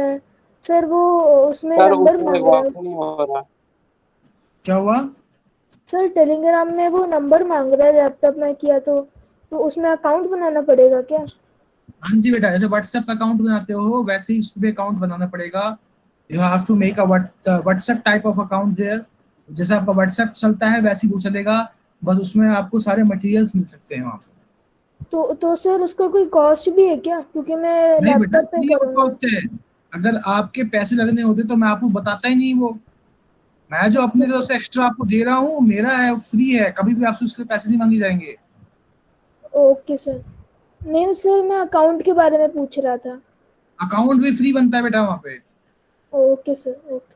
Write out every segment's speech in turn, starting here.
है सर, वो उसमें सर नंबर उसमें मांग रहा वर्क है। नहीं हो रहा। क्या हुआ? सर टेलीग्राम में वो नंबर मांग रहा है, लैपटॉप में किया तो उसमें अकाउंट बनाना पड़ेगा क्या? हाँ जी बेटा, जैसे व्हाट्सएप अकाउंट बनाते हो वैसे ही इसमें अकाउंट बनाना पड़ेगा। You have to make a WhatsApp type of account there. जैसे आपका व्हाट्सएप चलता है वैसे ही वो चलेगा, बस उसमें आपको सारे मटेरियल्स मिल सकते हैं वहाँ पे। तो सर उसका कोई कॉस्ट भी है क्या, क्योंकि मैं नहीं बेटा, लैपटॉप पे फ्री ऑफ करूँगा। कॉस्ट है। अगर आपके पैसे लगने होते तो मैं आपको बताता ही नहीं वो। मैं जो ओके अपनी तरफ सर। से एक्स्ट्रा आपको दे रहा हूँ मेरा है, फ्री है, कभी भी आपसे उसके पैसे नहीं मांगे जाएंगे। Okay sir. नहीं सर, मैं अकाउंट के बारे में पूछ रहा था। अकाउंट भी फ्री बनता है बेटा वहाँ पे। Okay sir, okay.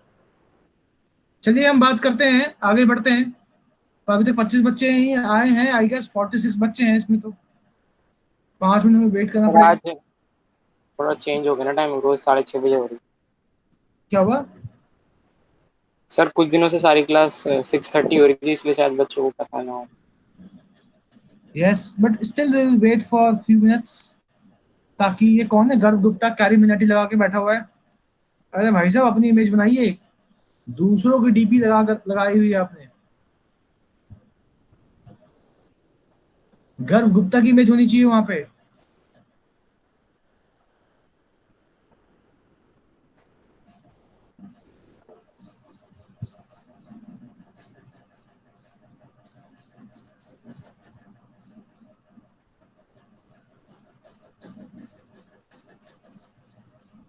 चलिए हम बात करते हैं, आगे बढ़ते हैं। तो अभी तक 25 बच्चे ही आए हैं, आई गेस 46 बच्चे हैं इसमें, तो 5 मिनट में वेट करना सर पड़ेगा। आज थोड़ा चेंज हो गया ना, टाइम रोज 6:30 बजे हो रही। क्या हुआ? सर कुछ दिनों से सारी क्लास 6:30 हो रही थी, इसलिए शायद बच्चों को पता ना हो। Yes but still will wait for few minutes. ताकि ये कौन है, गर्व गुप्ता कैरी मिनाटी लगा के बैठा हुआ है? अरे भाई साहब अपनी इमेज बनाइए, दूसरों की डीपी लगा कर लगाई हुई है आपने। गर्व गुप्ता की इमेज होनी चाहिए वहां पे।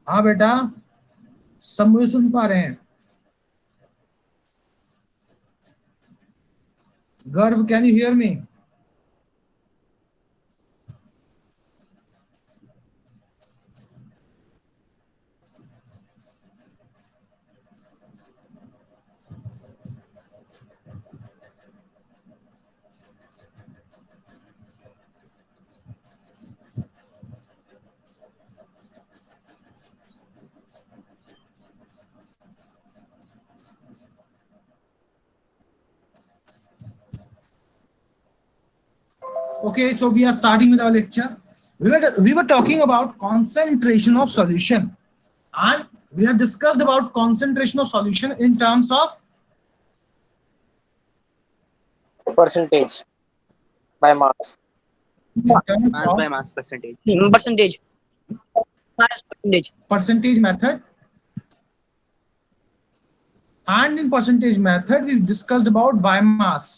हाँ बेटा, सब मुझे सुन पा रहे हैं। गर्व, can you hear me? Okay, so we are starting with our lecture. We were talking about concentration of solution, and we have discussed about concentration of solution in terms of percentage by marks. in terms Mass of by mass percentage. Percentage. Mass percentage. percentage method, and in percentage method we discussed about biomass.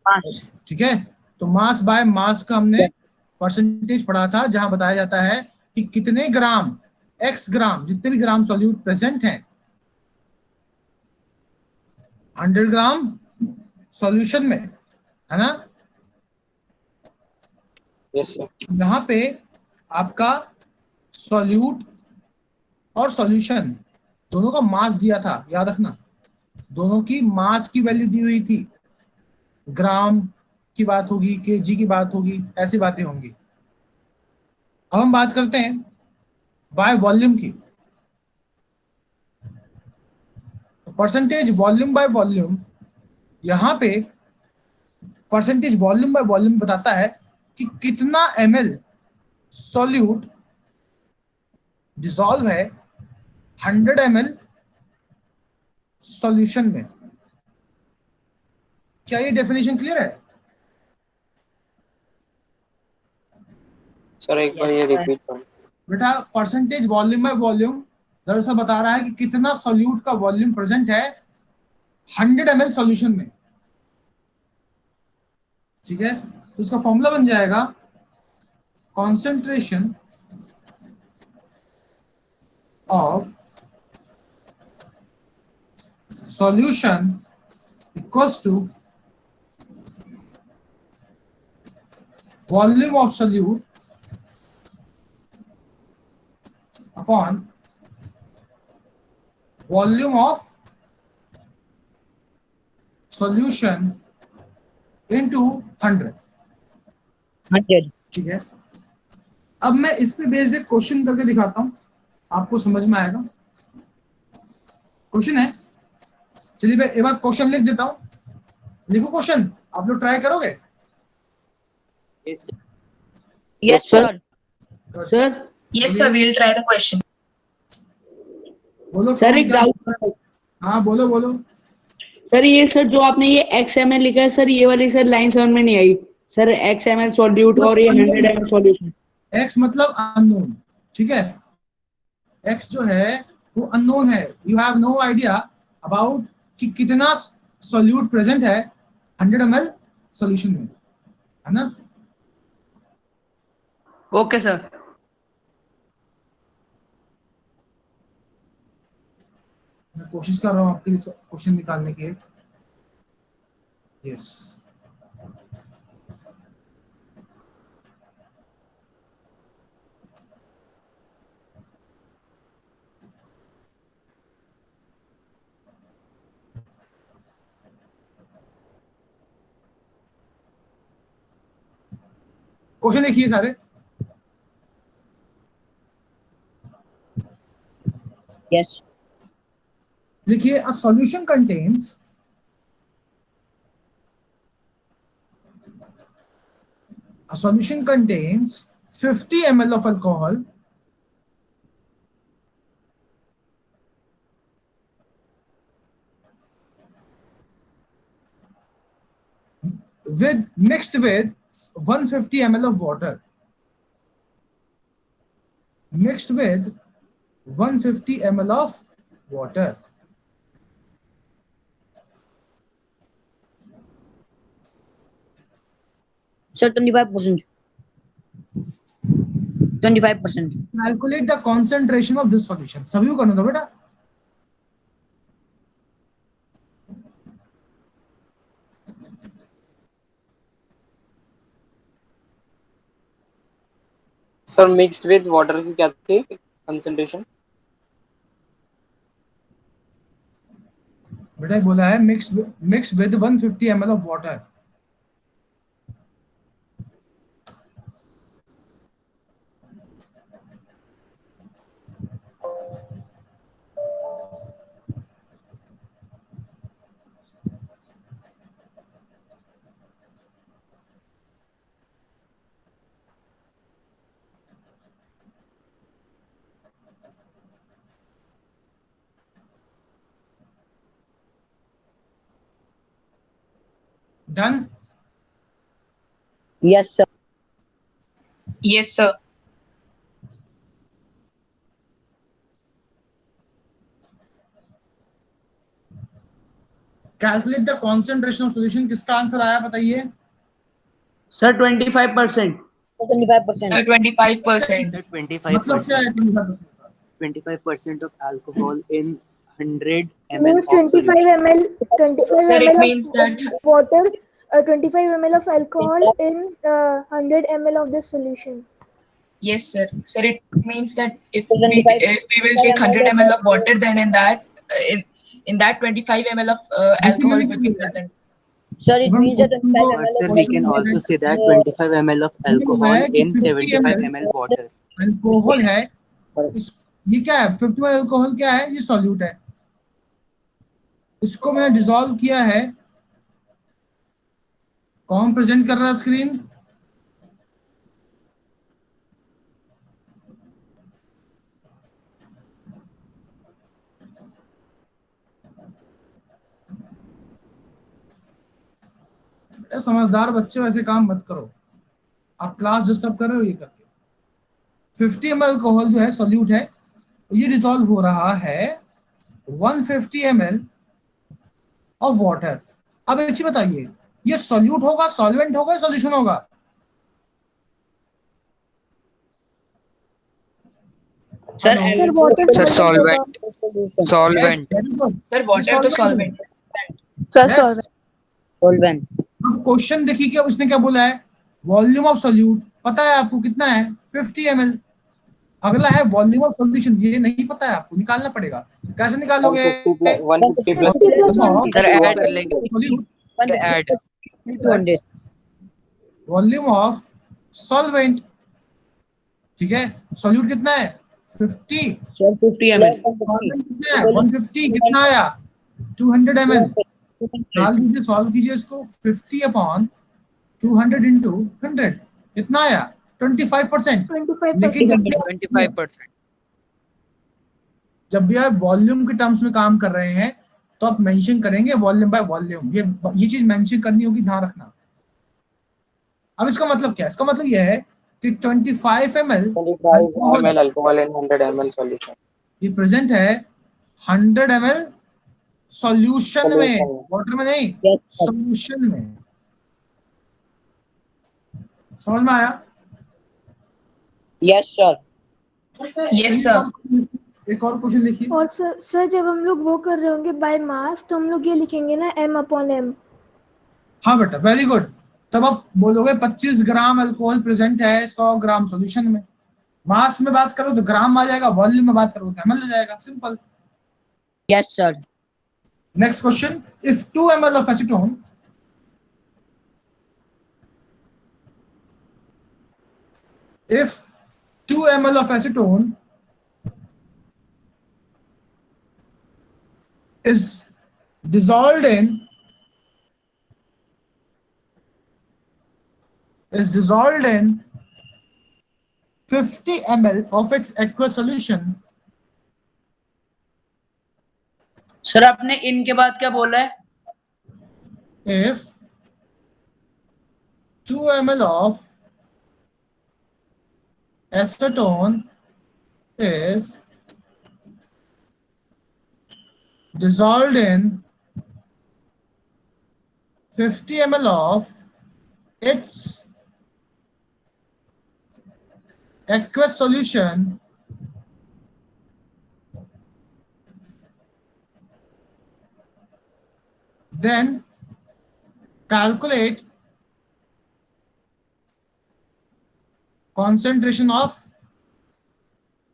Mass. ठीक है, तो mass by mass का हमने percentage पढ़ा था, जहां बताया जाता है कि कितने ग्राम, एक्स ग्राम, जितने भी ग्राम सॉल्यूट प्रेजेंट हैं 100 ग्राम सॉल्यूशन में, है ना? Yes sir. यहाँ पे आपका सॉल्यूट और सॉल्यूशन दोनों का मास दिया था, याद रखना। दोनों की मास की वैल्यू दी हुई थी, ग्राम की बात होगी, केजी की बात होगी, ऐसी बातें होंगी। अब हम बात करते हैं बाय वॉल्यूम की। परसेंटेज वॉल्यूम बाय वॉल्यूम, यहां पे परसेंटेज वॉल्यूम बाय वॉल्यूम बताता है कि कितना ml सॉल्यूट डिसॉल्व है 100 ml सॉल्यूशन में। क्या ये डेफिनेशन क्लियर है? सर एक बार ये रिपीट करो। बेटा परसेंटेज वॉल्यूम बाय वॉल्यूम दरअसल बता रहा है कि कितना सॉल्यूट का वॉल्यूम प्रेजेंट है 100 ml सॉल्यूशन में। ठीक है, तो इसका फॉर्मूला बन जाएगा concentration of solution equals to volume of solute upon volume of solution into 100। 100. ठीक है, अब मैं इस पे बेस्ड एक क्वेश्चन करके दिखाता हूं, आपको समझ में आएगा। क्वेश्चन है, चलिए मैं एक बार क्वेश्चन लिख देता हूं। लिखो क्वेश्चन, आप लोग ट्राई करोगे? Yes, yes sir. sir. Sir. Yes, sir, we'll try the question. बोलो सर कौन एक क्या डाउट। बोल रहा है? हाँ बोलो बोलो। सर ये सर जो आपने ये XML लिखा है सर, ये वाली सर लाइन 7 में नहीं आई सर। XML सॉल्यूट और ये 100 ml सॉल्यूशन। एक्स मतलब अननोन, ठीक है। एक्स जो है वो अननोन है, you have no idea about कि कितना सॉल्यूट प्रेजेंट है 100 ml सॉल्यूशन में, है ना। Okay sir. मैं कोशिश कर रहा हूँ आपके लिए क्वेश्चन निकालने की। यस, क्वेश्चन देखिए सारे। Yes. लिखिए a solution contains a solution contains 50 ml of alcohol with mixed with 150 ml of water, mixed with 150 ml of water. Sir, 25%. 25%. Calculate the concentration of this solution. सभी को करना दो बेटा। सर मिक्स्ड विद वाटर की क्या थी concentration? बेटा बोला है mix with 150 ml of water. Done. Yes, sir. Yes, sir. Calculate the concentration of solution. किसका आंसर आया बताइए? सर 25%। 25%. Sir, 25%. Sir, मतलब क्या है 25%? 25% of alcohol in 100 ml Means of 25 solution. ml, 25 Sir, it ml means that of water, 25 ml of alcohol in 100 ml of this solution. yes, sir. Sir, it means that if 25 we will take 100 ml of water, then in that 25 ml of alcohol will be present. Sir, it means that 25 But ml sir, of we can also say that 25 ml of alcohol in 75 ml water. Alcohol है ये क्या है 50 ml alcohol क्या है? ये solute है। इसको मैंने डिसॉल्व किया है। कौन प्रेजेंट कर रहा है स्क्रीन? समझदार बच्चे वैसे काम मत करो, आप क्लास डिस्टर्ब कर रहे हो ये करके। 50 ml अल्कोहल जो है सॉल्यूट है, ये डिसॉल्व हो रहा है 150 ml ऑफ वाटर। अब एक चीज बताइए, ये सॉल्यूट होगा, सॉल्वेंट होगा, सॉल्यूशन होगा? Sir, Sir, water Sir, solvent solvent. Solvent. Sir, water to solvent. Sir, Yes. solvent. solvent. अब क्वेश्चन देखिए क्या उसने क्या बोला है। वॉल्यूम ऑफ सॉल्यूट पता है आपको कितना है? 50 ml। अगला है वॉल्यूम ऑफ सॉल्यूशन, ये नहीं पता है आपको, निकालना पड़ेगा। कैसे निकालोगे? 150 plus 50 plus 150 Sir, plus add water. लेंगे। Add. 200. वॉल्यूम ऑफ सॉल्वेंट, ठीक है। सॉल्यूट कितना है? 50। Sir 50 ml। सॉल्वेंट कितना है? 150। कितना आया? 200 ml। डाल दीजिए, सॉल्व कीजिए इसको। 50 अपॉन 200 इंटू 100 कितना आया? 25%। 25%. लेकिन 25%. जब भी आप वॉल्यूम के टर्म्स में काम कर रहे हैं तो आप मेंशन करेंगे वॉल्यूम बाय वॉल्यूम, ये चीज मेंशन करनी होगी, ध्यान रखना। अब इसका मतलब क्या है? इसका मतलब यह है कि 25 ml 25 ml अल्कोहल इन 100 ml सॉल्यूशन। ये प्रेजेंट है 100 ml सॉल्यूशन में, वाटर में नहीं, Yes, sir. सॉल्यूशन में। समझ में आया? Yes, sir. Yes, sir. एक और क्वेश्चन लिखिए। और सर जब हम लोग वो कर रहे होंगे बाय मास तो हम लोग ये लिखेंगे ना m/m। हाँ बेटा, वेरी गुड। तब आप बोलोगे 25 ग्राम अल्कोहल प्रेजेंट है 100 ग्राम सॉल्यूशन में। मास में बात करो तो ग्राम आ जाएगा, वॉल्यूम में बात करो तो ml आ जाएगा, simple. Yes, sir. Next question. If 2 ml of acetone is dissolved in 50 ml of its aqueous solution, sir आपने इनके बाद क्या बोला है? if 2 ml of acetone is dissolved in 50 ml of its aqueous solution, then calculate concentration of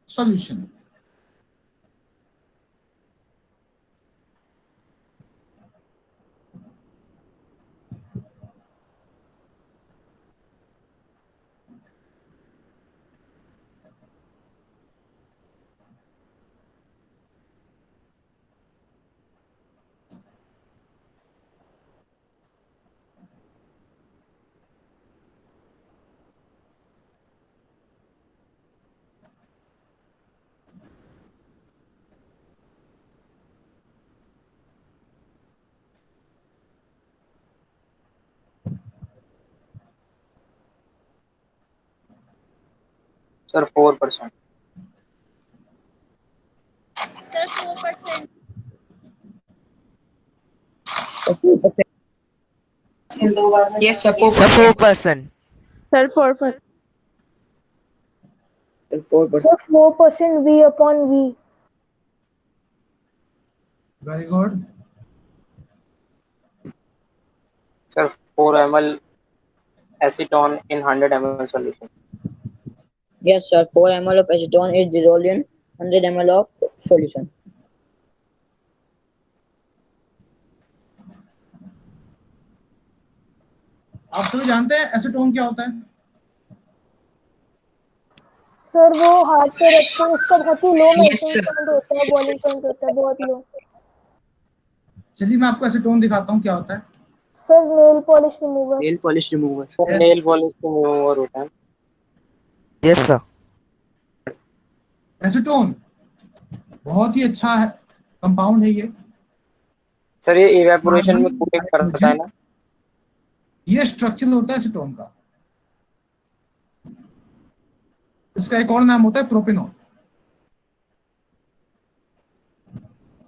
solution. Sir 4%। Sir 4%। Yes, sir. 4%. Sir, 4%. Sir 4%। Sir, 4%. Sir 4% V/V। Very good. Sir 4 ml acetone in 100 ml solution। Yes, sir. 4 ml of acetone is dissolved in 100 ml of solution. आप सभी जानते हैं acetone क्या होता है? Sir वो हाथ पे रखते हैं, उसका बहुत ही लो Yes, मेल्टिंग sir. पॉइंट होता है, बॉइलिंग पॉइंट होता है बहुत लो। चलिए मैं आपको एसीटोन दिखाता हूँ क्या होता है। Sir nail polish remover. Nail polish remover. Sir nail polish remover होता है। Yes, sir. एसीटोन बहुत ही अच्छा है, कंपाउंड है ये। सर ये इवेपोरेशन में कूलिंग करता है ना? ये स्ट्रक्चर होता है एसीटोन का। इसका एक और नाम होता है प्रोपेनॉल।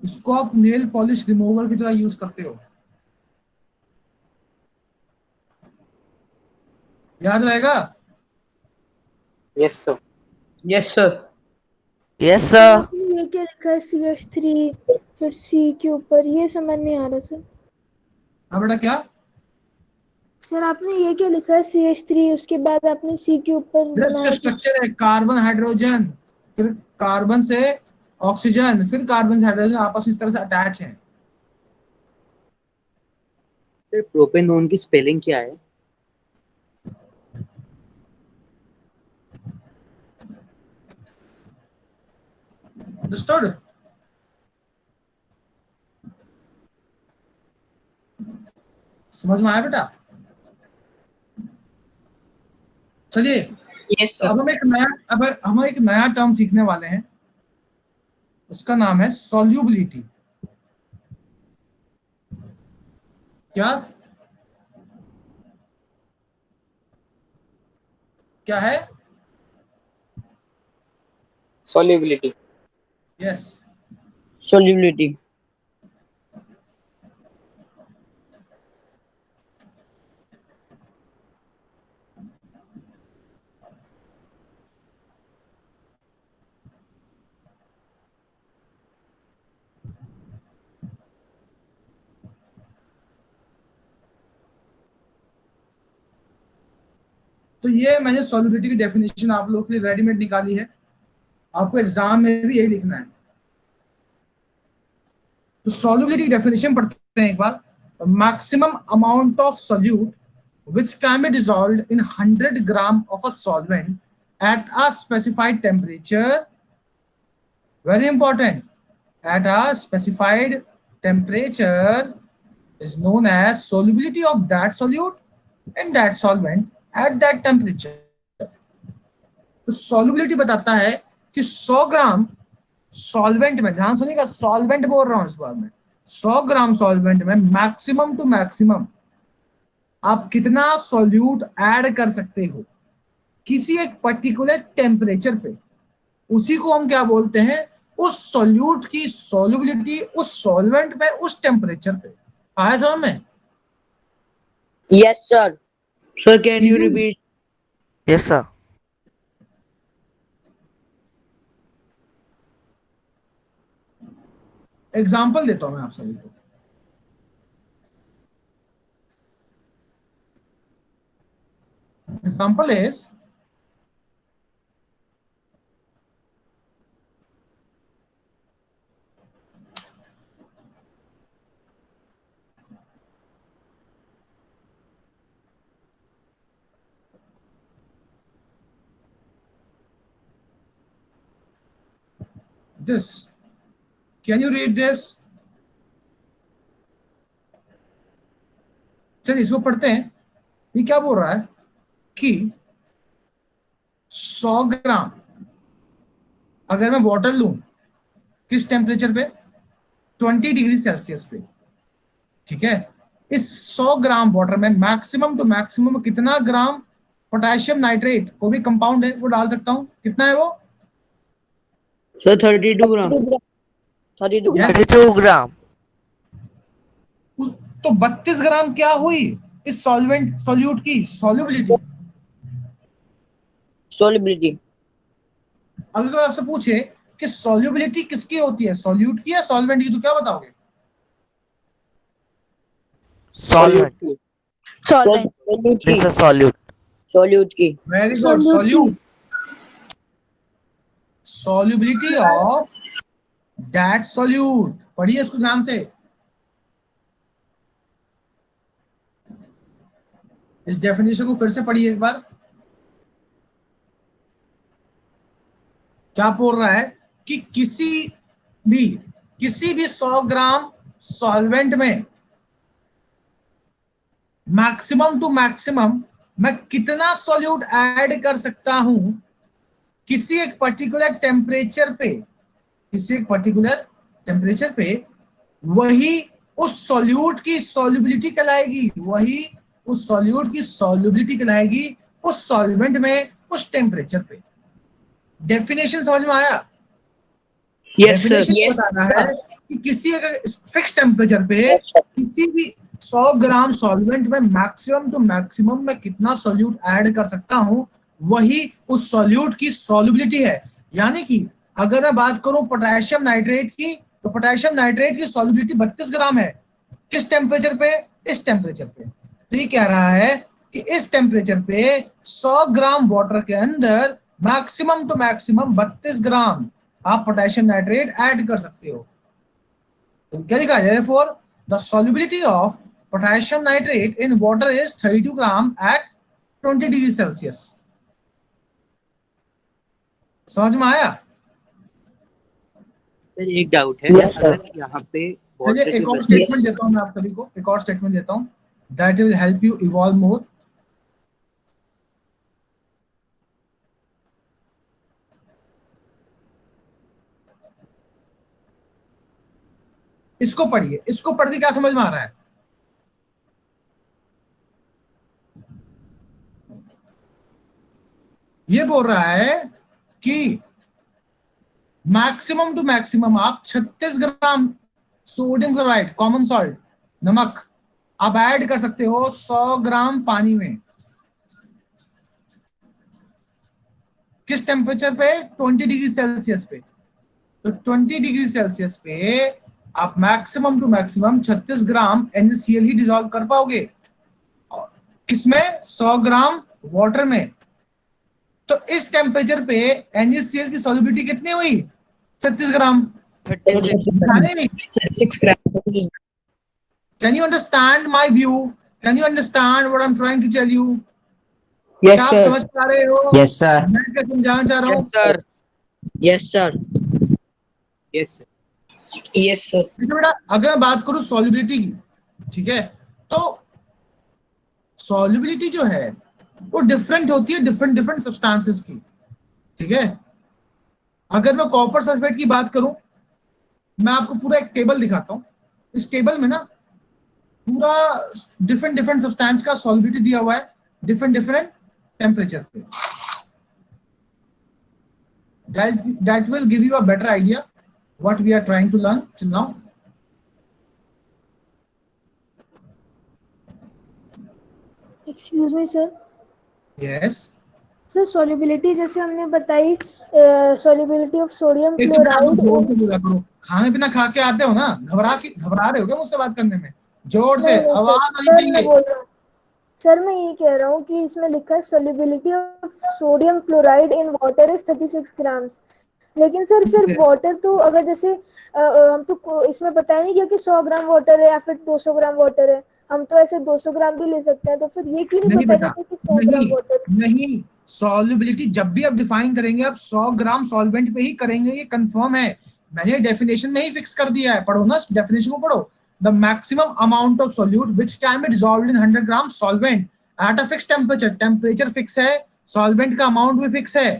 इसको आप नेल पॉलिश रिमूवर की तरह यूज करते हो, याद रहेगा। Yes sir. Yes sir. Yes, sir. आपने ये क्या लिखा है CH3 फिर C के ऊपर, ये समझ नहीं आ रहा सर। हाँ बेटा क्या? सर आपने ये क्या लिखा है CH3 उसके बाद आपने C के ऊपर इसका बनाया। स्ट्रक्चर है कार्बन हाइड्रोजन, फिर कार्बन से ऑक्सीजन, फिर कार्बन से हाइड्रोजन आपस में इस तरह से अटैच हैं। सर प्रोपेनोन की स्पेलिंग क्या है? अंडरस्टूड? समझ में आया बेटा? चलिए Yes, sir. अब हम एक नया टर्म सीखने वाले हैं, उसका नाम है सॉल्युबिलिटी। क्या क्या है? solubility. यस। Solubility. तो ये मैंने सॉल्युबिलिटी की डेफिनेशन आप लोगों के लिए रेडीमेड निकाली है, आपको एग्जाम में भी यही लिखना है। तो सॉल्युबिलिटी डेफिनेशन पढ़ते हैं एक बार। Maximum amount of solute which can be dissolved in 100 gram of a solvent at a specified temperature, very important, at a specified temperature is known as solubility of that solute in that solvent at that temperature. तो solubility बताता है कि 100 gram solvent में, ध्यान सुनिएगा, solvent बोल रहा हूं इस बार में, 100 ग्राम सॉल्वेंट में मैक्सिमम टू मैक्सिमम आप कितना सॉल्यूट ऐड कर सकते हो किसी एक पर्टिकुलर टेम्परेचर पे, उसी को हम क्या बोलते हैं, उस सॉल्यूट की सॉल्युबिलिटी उस सॉल्वेंट पे उस टेम्परेचर पे। आया समझ में? Yes, sir. Sir, can you Easy? repeat? Yes, sir. Example देता हूं मैं आप सभी को। Example is, this, can you read this? चलिए इसको पढ़ते हैं। ये क्या बोल रहा है कि 100 ग्राम अगर मैं वाटर लूं किस टेम्परेचर पे, 20 डिग्री सेल्सियस पे, ठीक है, इस 100 ग्राम वाटर में मैक्सिमम टू मैक्सिमम कितना ग्राम पोटेशियम नाइट्रेट, वो भी कंपाउंड है, वो डाल सकता हूं, कितना है वो? Sir, 32 gram. 32 Yes. 32 gram. तो 32 ग्राम क्या हुई इस सॉल्वेंट सॉल्यूट की सॉल्युबिलिटी। Solubility. अगर कोई आपसे पूछे कि सॉल्युबिलिटी किसकी होती है, सॉल्यूट की या सॉल्वेंट की, तो क्या बताओगे? Solvent. Solute This की. is solute. Solute की. Very good, solute. Solubility of that solute, पढ़िए इसको ध्यान से। इस डेफिनेशन को फिर से पढ़िए एक बार। क्या बोल रहा है कि किसी भी 100 ग्राम सॉल्वेंट में मैक्सिमम टू मैक्सिमम मैं कितना सॉल्यूट ऐड कर सकता हूं किसी एक पर्टिकुलर टेम्परेचर पे, किसी एक पर्टिकुलर टेम्परेचर पे, वही उस सॉल्यूट की सॉल्युबिलिटी कहलाएगी, वही उस सॉल्यूट की सॉल्युबिलिटी कहलाएगी उस सॉल्वेंट में उस टेम्परेचर पे। डेफिनेशन समझ में आया? Yes, sir. डेफिनेशन Yes, बताना sir. है कि किसी अगर फिक्स टेम्परेचर पे किसी भी 100 ग्राम सॉल्वेंट में मैक्सिमम टू मैक्सिमम मैं कितना सॉल्यूट ऐड कर सकता हूं, वही उस सॉल्यूट की सॉल्युबिलिटी है। यानी कि अगर मैं बात करूं पोटेशियम नाइट्रेट की, तो पोटेशियम नाइट्रेट की सॉल्युबिलिटी 32 ग्राम है, किस टेम्परेचर पे, इस टेम्परेचर पे। तो ये कह रहा है कि इस टेम्परेचर पे 100 ग्राम वाटर के अंदर मैक्सिमम टू मैक्सिमम 32 ग्राम आप पोटेशियम नाइट्रेट ऐड कर सकते हो। तो क्या लिखा है, for the solubility of potassium nitrate in water is 32 gram at 20 degree Celsius. समझ में आया? सर एक डाउट है, Yes, sir. अगर यहाँ पे चलिए वाटर एक और के स्टेटमेंट देता हूं मैं आप सभी को, एक और स्टेटमेंट देता हूं that will help you evolve more. इसको पढ़िए, इसको पढ़ के क्या समझ में आ रहा है? ये बोल रहा है कि मैक्सिमम टू मैक्सिमम आप 36 gram sodium chloride common salt नमक आप ऐड कर सकते हो 100 ग्राम पानी में। किस टेम्परेचर पे? 20 डिग्री सेल्सियस पे। तो 20 डिग्री सेल्सियस पे आप maximum to maximum 36 gram NaCl ही डिसॉल्व कर पाओगे, इसमें 100 ग्राम वाटर में। तो इस टेम्परेचर पे NaCl की सॉल्युबिलिटी कितनी हुई? 36 ग्राम। 6 grams. Can you understand my view? Can you understand what I'm trying to tell you? Yes, क्या आप sir. समझ पा रहे हो? Yes, sir. मैं क्या समझाना चाह रहा हूँ? sir. Yes, sir. Yes, sir. Yes, sir. देखो बेटा, अगर मैं बात करूं सॉल्युबिलिटी की, ठीक है, तो सॉल्युबिलिटी जो है वो डिफरेंट होती है डिफरेंट डिफरेंट सब्सटेंसेस की, ठीक है। अगर मैं कॉपर सल्फेट की बात करूं, मैं आपको पूरा एक टेबल दिखाता हूं। इस टेबल में ना पूरा डिफरेंट डिफरेंट सब्सटेंस का सॉल्युबिलिटी दिया हुआ है डिफरेंट डिफरेंट टेम्परेचर पे। that will give you a better idea what we are trying to learn till now. Excuse me sir. Yes. Sir solubility जैसे हमने बताई, सॉल्युबिलिटी ऑफ सोडियम एक तो बेटा आप लोग जोर क्लोराइड। से बोला करो, खाने पीना खा के आते हो ना, घबरा रहे हो क्या मुझसे बात करने में? जोर से आवाज आनी सर मैं चाहिए। बोल रहा हूँ, सर मैं ये कह रहा हूँ कि इसमें लिखा है solubility of sodium chloride in water is 36 grams. लेकिन सर फिर वाटर तो अगर जैसे हम तो इसमें बताया नहीं गया कि 100 ग्राम वाटर है या फिर 200 ग्राम वाटर है, हम तो ऐसे 200 ग्राम भी ले सकते हैं। तो फिर ये क्यों नहीं नहीं बताया बेटा, गया कि 100 ग्राम वाटर? नहीं, सॉल्युबिलिटी जब भी आप डिफाइन करेंगे आप 100 ग्राम सॉल्वेंट पे ही करेंगे, ये कंफर्म है। मैंने डेफिनेशन में ही फिक्स कर दिया है, पढ़ो ना डेफिनेशन को पढ़ो। The maximum amount of solute which can be dissolved in 100 gram solvent at a fixed temperature. Temperature fix है, सॉल्वेंट का अमाउंट भी फिक्स है।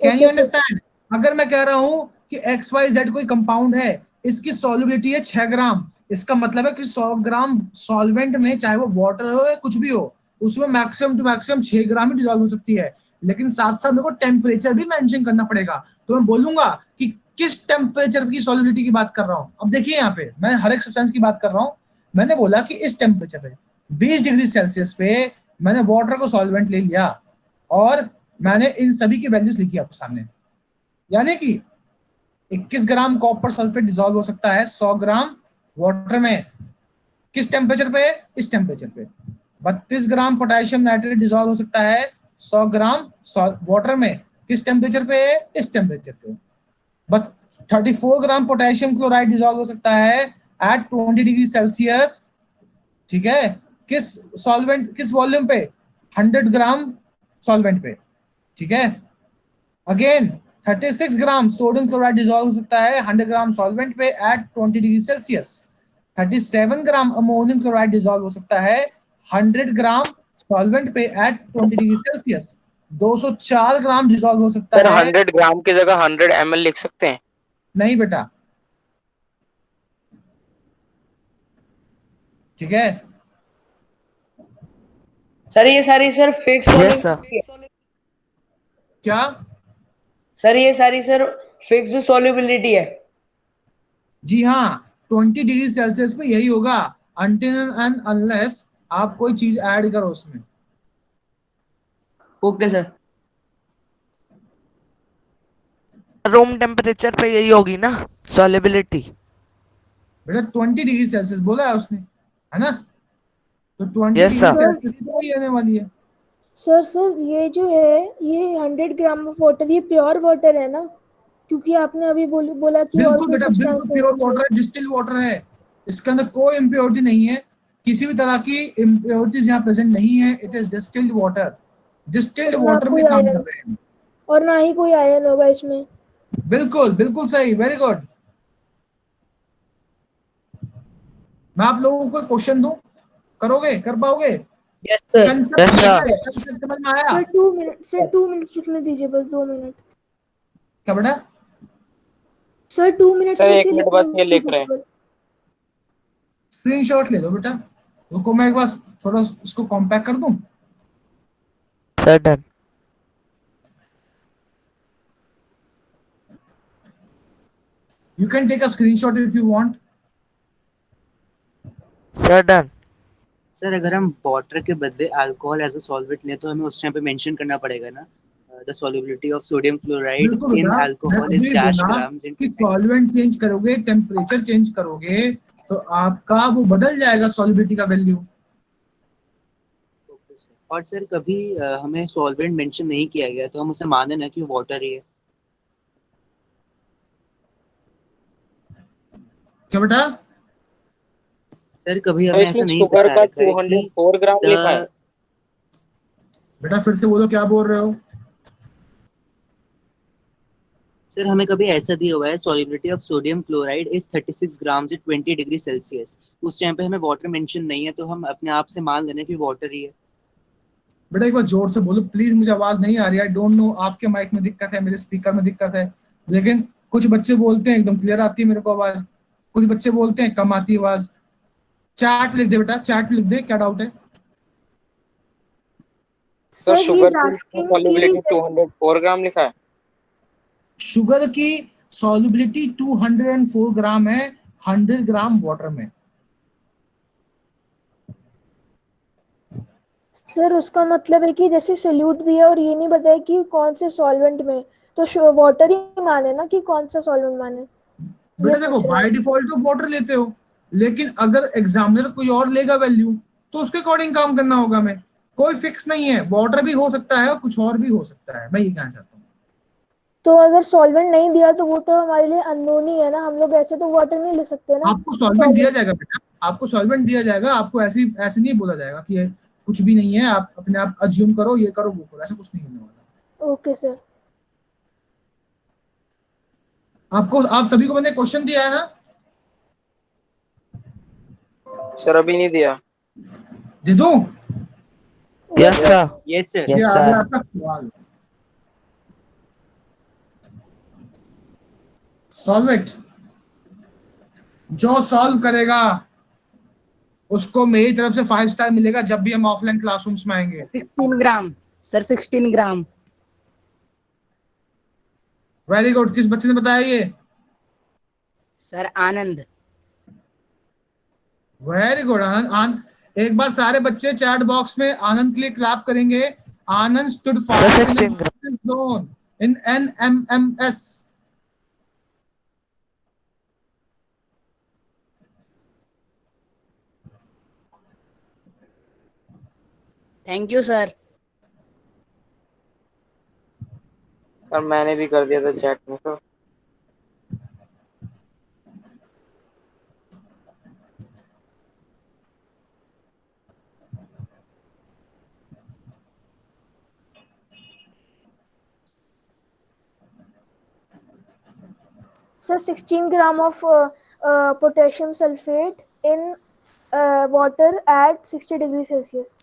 Can you understand? अगर मैं कह रहा हूं कि XYZ कोई कंपाउंड है, इसकी सॉल्युबिलिटी है 6 ग्राम, इसका मतलब है कि 100 ग्राम सॉल्वेंट में, चाहे वो वाटर हो या कुछ भी हो, उसमें मैक्सिमम टू मैक्सिमम 6 ग्राम ही डिसॉल्व हो सकती है। लेकिन साथ साथ मेरे को टेम्परेचर भी मेंशन करना पड़ेगा। तो मैं बोलूंगा कि किस टेम्परेचर की सॉल्युबिलिटी की बात कर रहा हूं। अब देखिए यहाँ पे मैं हर एक सब्सटेंस की बात कर रहा हूं। मैंने बोला कि इस टेम्परेचर पे 20 डिग्री सेल्सियस पे मैंने वाटर को सॉल्वेंट ले लिया और मैंने इन सभी की वैल्यूज लिखी आपके सामने। यानी कि 21 ग्राम कॉपर सल्फेट डिसॉल्व हो सकता है 100 ग्राम वाटर में। किस टेम्परेचर पे? इस टेम्परेचर पे। 32 ग्राम पोटेशियम नाइट्रेट डिसॉल्व हो सकता है 100 ग्राम वाटर में। किस टेम्परेचर पे? इस टेम्परेचर पे। 34 ग्राम पोटेशियम क्लोराइड डिसॉल्व हो सकता है एट 20 डिग्री सेल्सियस, ठीक है। किस सॉल्वेंट, किस वॉल्यूम पे? 100 ग्राम सॉल्वेंट पे, ठीक है। Again 36 gram sodium chloride dissolve हो सकता है 100 ग्राम सॉल्वेंट पे एट 20 डिग्री सेल्सियस। 37 ग्राम अमोनियम क्लोराइड डिसॉल्व हो सकता है 100 ग्राम सॉल्वेंट पे एट 20 डिग्री सेल्सियस। 204 ग्राम डिसॉल्व हो सकता सर है। 100 ग्राम की जगह 100 ml लिख सकते हैं? नहीं बेटा, ठीक है। सर ये सारी सर फिक्स Yes, sir. क्या? सर ये सारी सर फिक्स्ड सॉल्युबिलिटी है। जी हाँ, 20 डिग्री सेल्सियस पे यही होगा अनटिल एंड अनलेस आप कोई चीज ऐड करो उसमें। Okay sir. रूम टेम्परेचर पे यही होगी ना सॉल्युबिलिटी? बेटा 20 डिग्री सेल्सियस बोला है उसने, है ना? तो 20 Yes, डिग्री sir. सेल्सियस तो वही आने वाली है। सर ये जो है ये 100 ग्राम ऑफ वाटर, ये प्योर वाटर है ना? क्योंकि आपने अभी बोला कि और बिल्कुल कोई बेटा, सब्सटेंस बिल्कुल प्योर वाटर है, डिस्टिल्ड वाटर है। इसके अंदर कोई इम्प्योरिटी नहीं है, किसी भी तरह की इम्प्योरिटीज यहाँ प्रेजेंट नहीं है। It is distilled water, distilled water में काम कर रहे हैं। और ना ही कोई आयन होगा इसमें। बिल्कुल बिल्कुल सही, वेरी गुड। मैं आप लोगों को क्वेश्चन दूं, करोगे, कर पाओगे? Yes, sir. कंसेप्ट समझ में आया? सर 2 मिनट, सर 2 मिनट रुकने दीजिए, बस 2 मिनट। क्या बेटा? सर 2 मिनट्स सर में 1 मिनट बस ये लिख रहे हैं। स्क्रीनशॉट ले लो बेटा। रुको मैं एक बार थोड़ा इसको कॉम्पैक्ट कर दूं। Sir done. You can take a screenshot if you want. Sir done. Sir अगर हम वाटर के बदले अल्कोहल एज अ सॉल्वेंट लें तो हमें उस टाइम पे मेंशन करना पड़ेगा ना, the solubility of sodium chloride बिल्कुल इन बेटा, मैं अल्कोहल इज अभी डैश बोला ग्राम्स इन कि सॉल्वेंट चेंज करोगे, टेम्परेचर चेंज करोगे तो आपका वो बदल जाएगा सॉल्युबिलिटी का वैल्यू। और सर कभी हमें सॉल्वेंट मेंशन नहीं किया गया तो हम उसे माने ना कि वाटर ही है। क्या बेटा? सर कभी तो हमें इसमें ऐसा नहीं शुगर बता का रखा है कि 204 ग्राम लिखा है। द बेटा फिर से बोलो, क्या बोल रहे हो? सर हमें कभी ऐसा दिया हुआ है solubility of sodium chloride is 36 grams at 20 degree Celsius, उस टाइम पे हमें वाटर मेंशन नहीं है तो हम अपने आप से मान लेना कि वाटर ही है। बेटा एक बार जोर से बोलो प्लीज, मुझे आवाज नहीं आ रही। आई डोंट नो आपके माइक में दिक्कत है, मेरे स्पीकर में दिक्कत है, लेकिन कुछ बच्चे बोलते हैं एकदम क्लियर आती है मेरे को आवाज, कुछ बच्चे बोलते हैं कम आती है आवाज। चैट लिख दे बेटा, चैट लिख दे, क्या डाउट है? Sir sir he sugar is की आस्किंग कि सॉल्युबिलिटी 204 ग्राम लिखा है। शुगर की सॉल्युबिलिटी 204 ग्राम है 100 ग्राम वाटर में। सर उसका मतलब है कि जैसे सोल्यूट दिया और ये नहीं बताया कि कौन से सॉल्वेंट में, तो वाटर ही माने ना कि कौन सा सॉल्वेंट माने, ये बेटा देखो, पूछ रहा बाय हूँ। डिफॉल्ट तो वाटर लेते हो, लेकिन अगर एग्जामिनर कोई और लेगा वैल्यू तो उसके अकॉर्डिंग काम करना होगा। हमें कोई फिक्स नहीं है, वाटर भी हो सकता है और कुछ और भी हो सकता है, मैं ये कहना चाहता हूँ। तो अगर सॉल्वेंट नहीं दिया तो वो तो हमारे लिए अननोन ही है ना, हम लोग ऐसे तो वाटर नहीं ले सकते ना। आपको सॉल्वेंट दिया जाएगा बेटा, आपको सॉल्वेंट दिया जाएगा, आपको ऐसे ऐसे नहीं बोला जाएगा कि ये कुछ भी नहीं है, आप अपने आप अज्यूम करो, ये करो वो करो, ऐसा कुछ नहीं होने वाला। Okay sir. आपको, आप सभी को मैंने क्वेश्चन दिया है ना? सर अभी नहीं दिया। दे दूं? Yes sir. Yes sir. ये यस आ गया सर। आपका सवाल। सॉल्वेट जो सॉल्व करेगा उसको मेरी तरफ से 5 स्टार मिलेगा जब भी हम ऑफलाइन क्लासरूम्स में आएंगे। 16 gram sir, 16 gram. Very good. किस बच्चे ने बताया ये? Sir Anand. Very good Anand. एक बार सारे बच्चे चैट बॉक्स में आनंद के लिए क्लैप करेंगे। Anand stood sir fast in 16 gram. Zone in NMMS। Thank you sir. Sir मैंने भी कर दिया था चैट में तो। Sir 16 gram of potassium sulphate in water at 60 degree Celsius.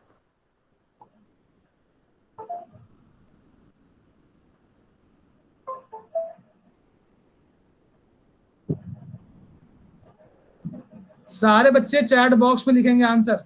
सारे बच्चे चैट बॉक्स में लिखेंगे आंसर।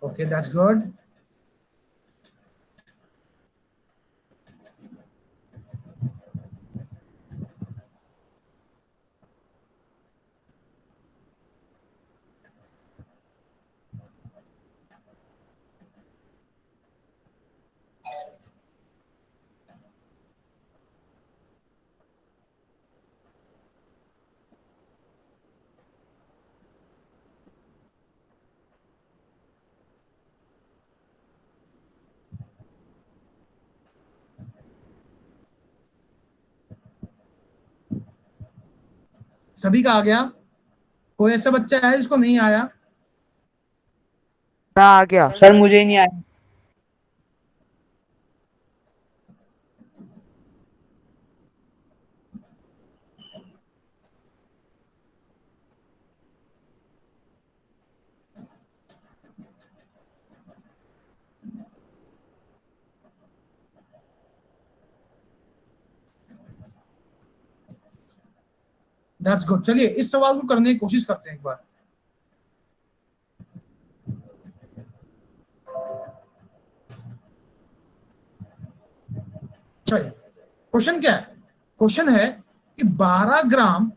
Okay that's good. सभी का आ गया? कोई ऐसा बच्चा है जिसको नहीं आया? ना आ गया। सर मुझे ही नहीं आया। That's good. चलिए इस सवाल को करने की कोशिश करते हैं एक बार। चलिए क्वेश्चन क्या है? क्वेश्चन है कि 12 ग्राम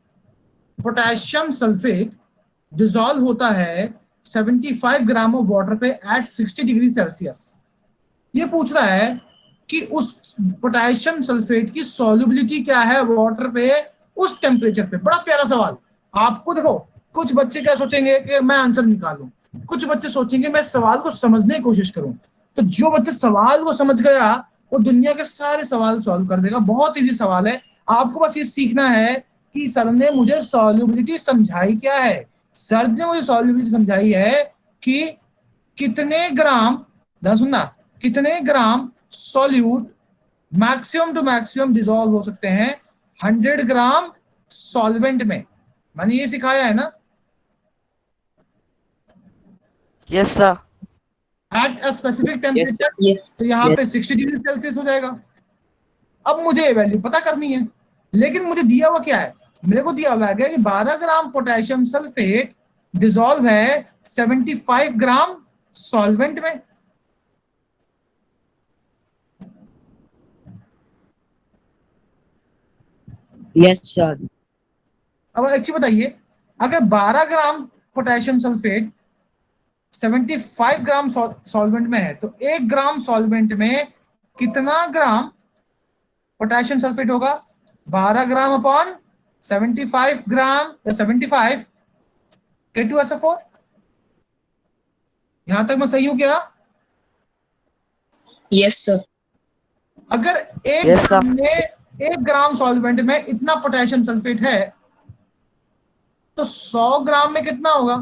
पोटेशियम सल्फेट डिसॉल्व होता है 75 ग्राम ऑफ वाटर पे एट 60 डिग्री सेल्सियस। ये पूछ रहा है कि उस पोटेशियम सल्फेट की सॉल्युबिलिटी क्या है वाटर पे उस टेम्परेचर पे। बड़ा प्यारा सवाल। आपको देखो, कुछ बच्चे क्या सोचेंगे कि मैं आंसर निकालूं, कुछ बच्चे सोचेंगे मैं सवाल को समझने की कोशिश करूं। तो जो बच्चे सवाल को समझ गया वो दुनिया के सारे सवाल सॉल्व कर देगा। बहुत इजी सवाल है। आपको बस ये सीखना है कि सर ने मुझे सॉल्युबिलिटी समझाई क्या है। सर ने मुझे सॉल्युबिलिटी समझाई है कि कितने ग्राम, ध्यान सुनना, कितने gram solute maximum to maximum dissolve हो सकते हैं 100 ग्राम सॉल्वेंट में। मैंने ये सिखाया है ना, yes sir. At a specific temperature. Yes. तो यहाँ पे 60 डिग्री सेल्सियस हो जाएगा। अब मुझे ये वैल्यू पता करनी है, लेकिन मुझे दिया हुआ क्या है? मेरे को दिया हुआ है कि 12 ग्राम पोटेशियम सल्फेट डिसॉल्व है 75 ग्राम सॉल्वेंट में। Yes, sir. अब एक चीज बताइए, अगर 12 ग्राम पोटेशियम सल्फेट 75 ग्राम सॉल्वेंट में है तो 1 ग्राम सॉल्वेंट में कितना ग्राम पोटेशियम सल्फेट होगा? 12 ग्राम अपॉन 75 ग्राम या 75 K2SO4। यहां तक मैं सही हूं क्या? Yes, sir. अगर एक Yes, ग्राम sir. में 1 ग्राम सॉल्वेंट में इतना पोटेशियम सल्फेट है तो 100 ग्राम में कितना होगा?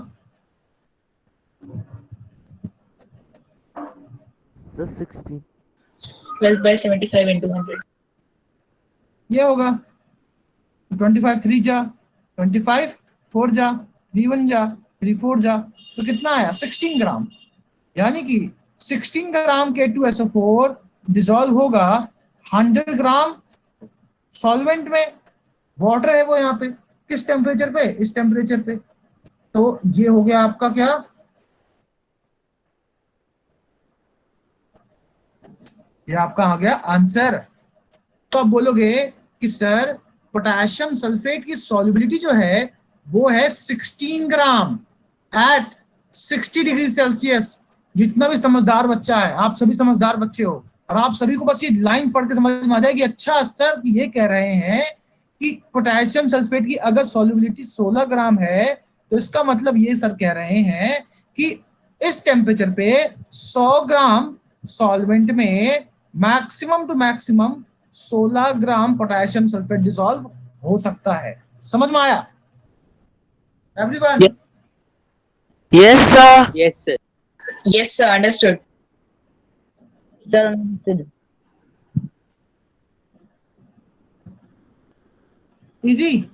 सर 16। 12 by 75 into 100. ये होगा 25 3 जा, 25 4 जा, 3 1 जा, 3 4 जा, तो कितना आया? 16 ग्राम। यानी कि 16 ग्राम K2SO4 डिसॉल्व होगा 100 ग्राम सॉल्वेंट में। वाटर है वो यहाँ पे किस टेम्परेचर पे? इस टेम्परेचर पे। तो ये हो गया आपका क्या? ये आपका आ गया आंसर। तो आप बोलोगे कि सर पोटेशियम सल्फेट की सॉल्युबिलिटी जो है वो है 16 ग्राम एट 60 डिग्री सेल्सियस। जितना भी समझदार बच्चा है, आप सभी समझदार बच्चे हो, और आप सभी को बस ये लाइन पढ़ के समझ में आ जाए कि अच्छा सर ये कह रहे हैं कि पोटेशियम सल्फेट की अगर सॉल्युबिलिटी 16 ग्राम है तो इसका मतलब ये सर कह रहे हैं कि इस टेम्परेचर पे 100 ग्राम सॉल्वेंट में maximum to maximum 16 gram potassium sulphate dissolve हो सकता है। समझ में आया everyone? Yes sir. Yes, sir. Yes, sir. Understood. Sir, understood. Easy?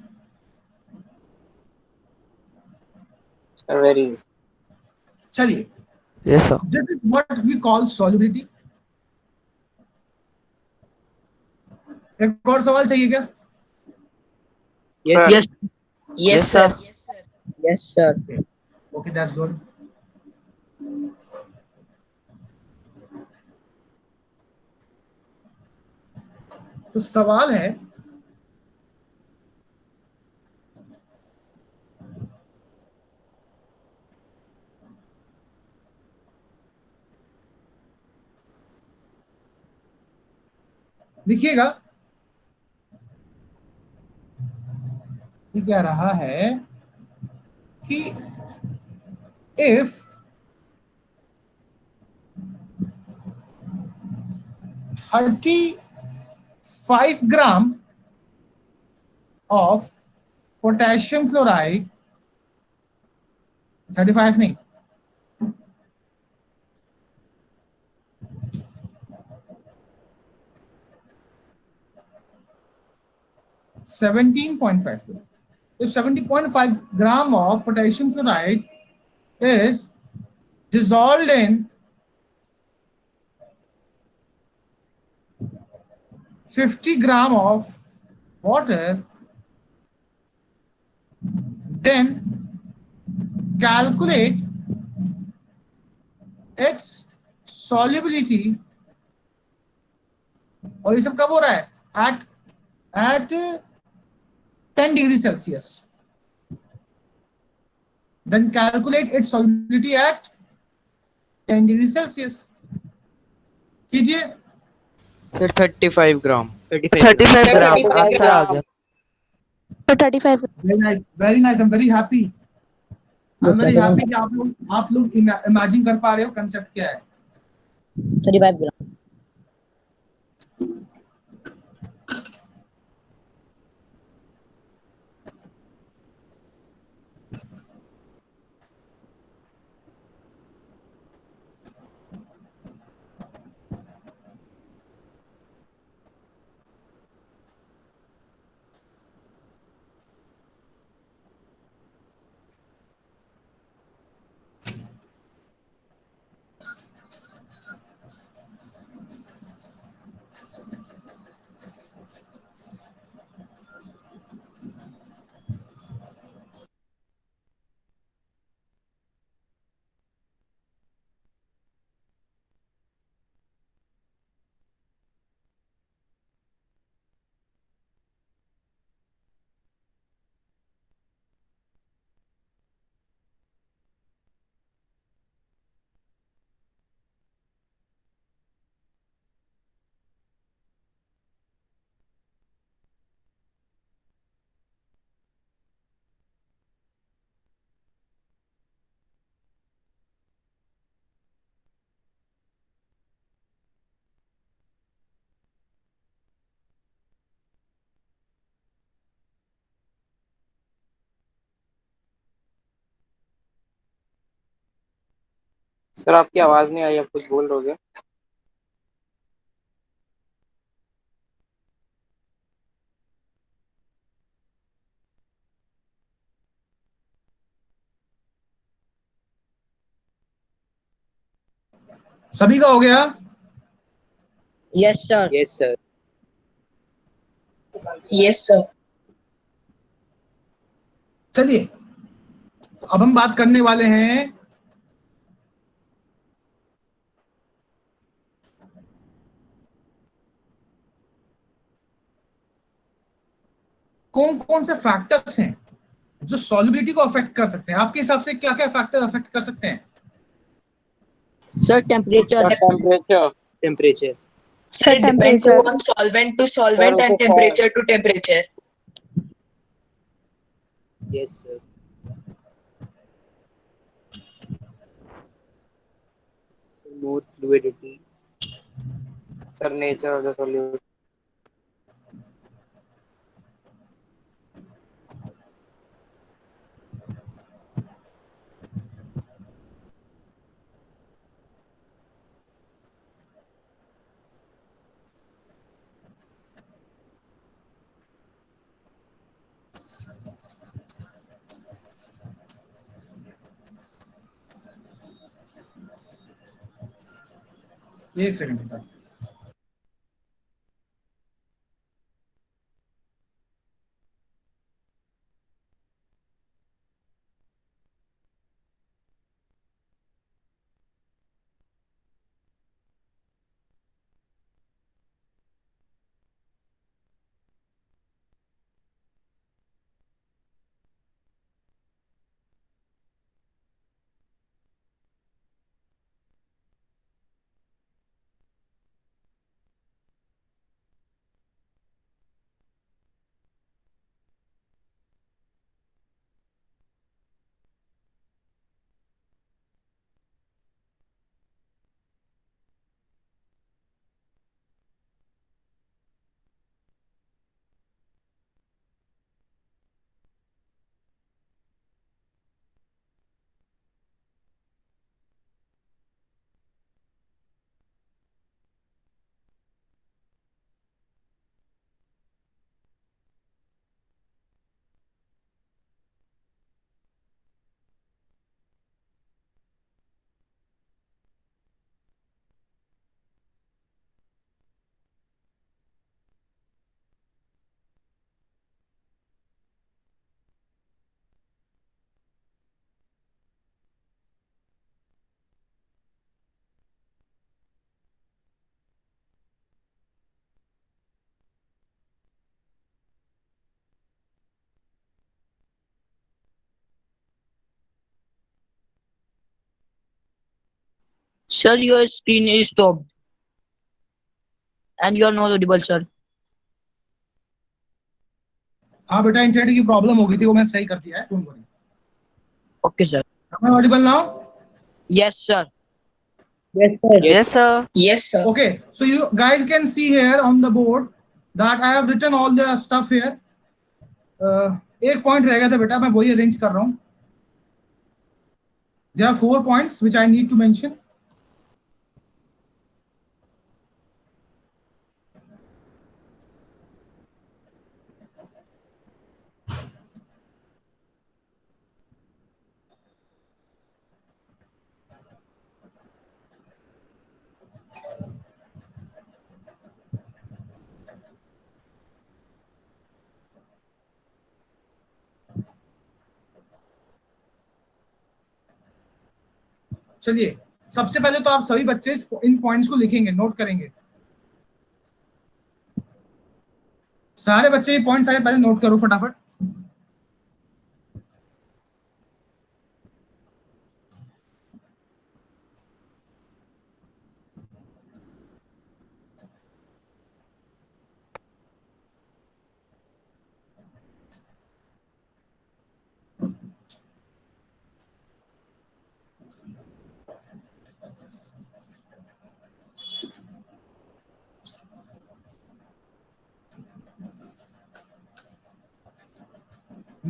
Sir, very easy. चलिए, yes sir. This is what we call solubility. एक और सवाल चाहिए क्या? Yes, yes Yes, Yes, sir. sir. Yes, sir. Yes, sir. Okay that's good. तो सवाल है लिखिएगा, ये कह रहा है कि if 35 gram of potassium chloride 35 नहीं, $17.5. If 70.5 gram of potassium chloride is dissolved in 50 gram of water, then calculate its solubility. और ये सब कब हो रहा है? At 10 degrees Celsius. Then calculate its solubility at 10 degrees Celsius. कीजिए। फिर 35 ग्राम 35 35 Sir, ग्राम 35 आंसर आ गया। So 35. Very nice, very nice. I'm very happy. I'm very happy कि आप लोग इमेजिन कर पा रहे हो कंसेप्ट क्या है। 35 grams. सर आपकी आवाज नहीं आई, आप कुछ बोल रहे हो? सभी का हो गया? Yes, sir. Yes sir. Yes, sir. चलिए, अब हम बात करने वाले हैं कौन कौन से फैक्टर्स हैं जो सॉल्युबिलिटी को अफेक्ट कर सकते हैं। आपके हिसाब से क्या क्या फैक्टर अफेक्ट कर सकते हैं? Sir, temperature. Sir temperature. Temperature. Sir, it depends temperature. on solvent to solvent Sir, and temperature to temperature. Yes sir. More fluidity. Sir nature of the solute. एक सेकंड बेटा। Sir, your screen is stopped. And you are not audible, sir. हाँ बेटा, internet की problem हो गई थी, वो मैं सही कर दिया है, don't worry. Okay, sir. Am I audible now? Yes, sir. Yes, sir. Yes, sir. Yes, sir. Okay, so you guys can see here on the board that I have written all the stuff here. एक point रह गया था बेटा, मैं वही arrange कर रहा हूँ. There are 4 points which I need to mention. चलिए, सबसे पहले तो आप सभी बच्चे इन पॉइंट्स को लिखेंगे, नोट करेंगे. सारे बच्चे ये पॉइंट्स आए, पहले नोट करो फटाफट.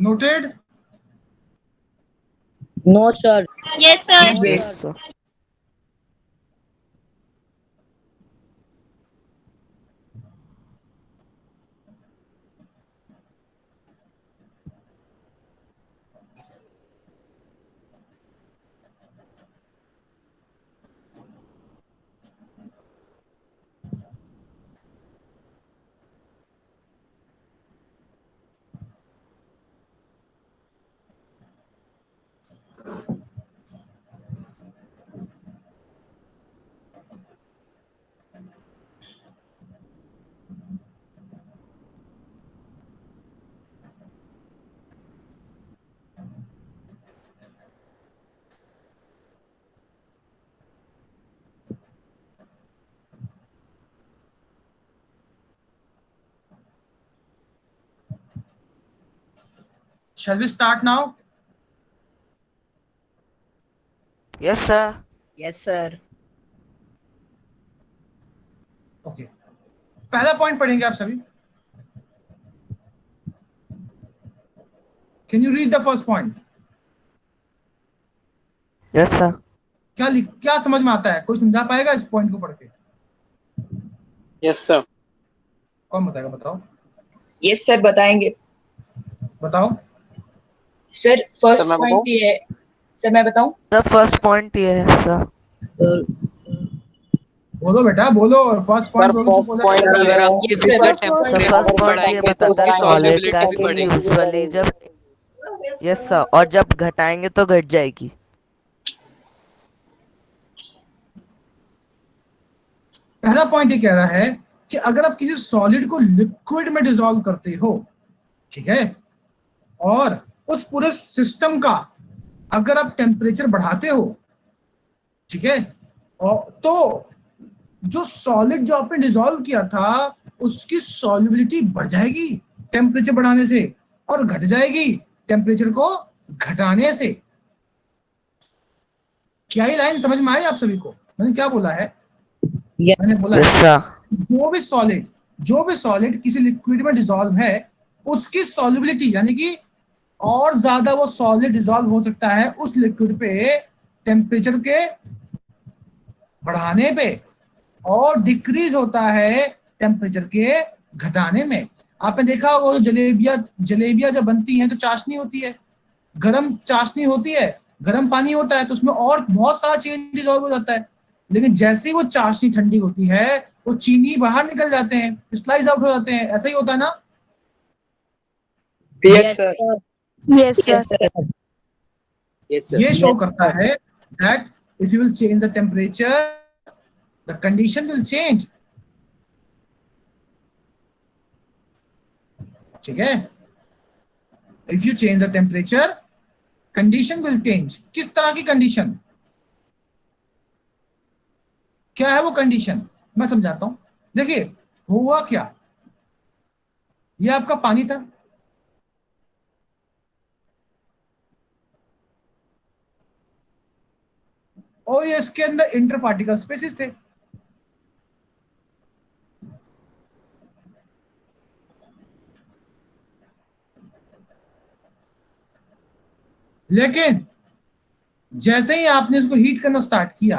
Noted? No, sir. Yes, sir. Yes, sir. Shall we start now? Yes, sir. Yes, sir. Okay. पहला पॉइंट पढ़ेंगे आप सभी. Can you read the first point? Yes, sir. क्या समझ में आता है? कोई समझा पाएगा इस पॉइंट को पढ़ के? Yes, sir. कौन बताएगा? बताओ. Yes, sir. बताएंगे. बताओ. Sir, first Sir, मैं point बताऊं? ये है. Sir, मैं बताऊं? The first point ये है, sir. बोलो बेटा, बोलो. फर्स्ट पॉइंट बोलो. चुप हो जाओ. point अगर आप Yes, किसी sir. का First sir point. Temperature first point ये बढ़ाएंगे तो बताता उसकी है सॉलिड solubility का भी कि बढ़ेगी. यूजुअली जब यस सर, और जब घटाएंगे तो घट जाएगी. पहला पॉइंट ये कह रहा है कि अगर आप किसी सॉलिड को लिक्विड में डिसॉल्व करते हो, ठीक है, और उस पूरे सिस्टम का अगर आप टेम्परेचर बढ़ाते हो, ठीक है, और तो जो सॉलिड जो आपने डिसॉल्व किया था उसकी सॉल्युबिलिटी बढ़ जाएगी टेम्परेचर बढ़ाने से, और घट जाएगी टेम्परेचर को घटाने से. क्या ये लाइन समझ में आई आप सभी को? मैंने क्या बोला है? मैंने बोला यस है सर. जो भी सॉलिड किसी लिक्विड में डिसॉल्व है उसकी सॉल्युबिलिटी, यानी कि और ज्यादा वो सॉलिड डिसॉल्व हो सकता है उस लिक्विड पे टेम्परेचर के बढ़ाने पे, और डिक्रीज होता है टेम्परेचर के घटाने में. आपने देखा होगा वो जलेबियां जब बनती हैं तो चाशनी होती है, गरम चाशनी होती है, गरम पानी होता है, तो उसमें और बहुत सारा चीनी डिसॉल्व हो जाता है. लेकिन जैसे ही वो चाशनी ठंडी होती है वो चीनी बाहर निकल जाते हैं, स्लाइस आउट हो जाते हैं. ऐसा ही होता है ना? Yes, sir. Yes, Yes, sir. sir. Yes, sir. ये शो करता है that if you will change the temperature, the condition will change. ठीक है? If you change the temperature, condition will change. किस तरह की कंडीशन? क्या है वो कंडीशन, मैं समझाता हूं। देखिए हुआ क्या, ये आपका पानी था, और ये इसके अंदर इंटर पार्टिकल स्पेसिस थे। लेकिन जैसे ही आपने इसको हीट करना स्टार्ट किया,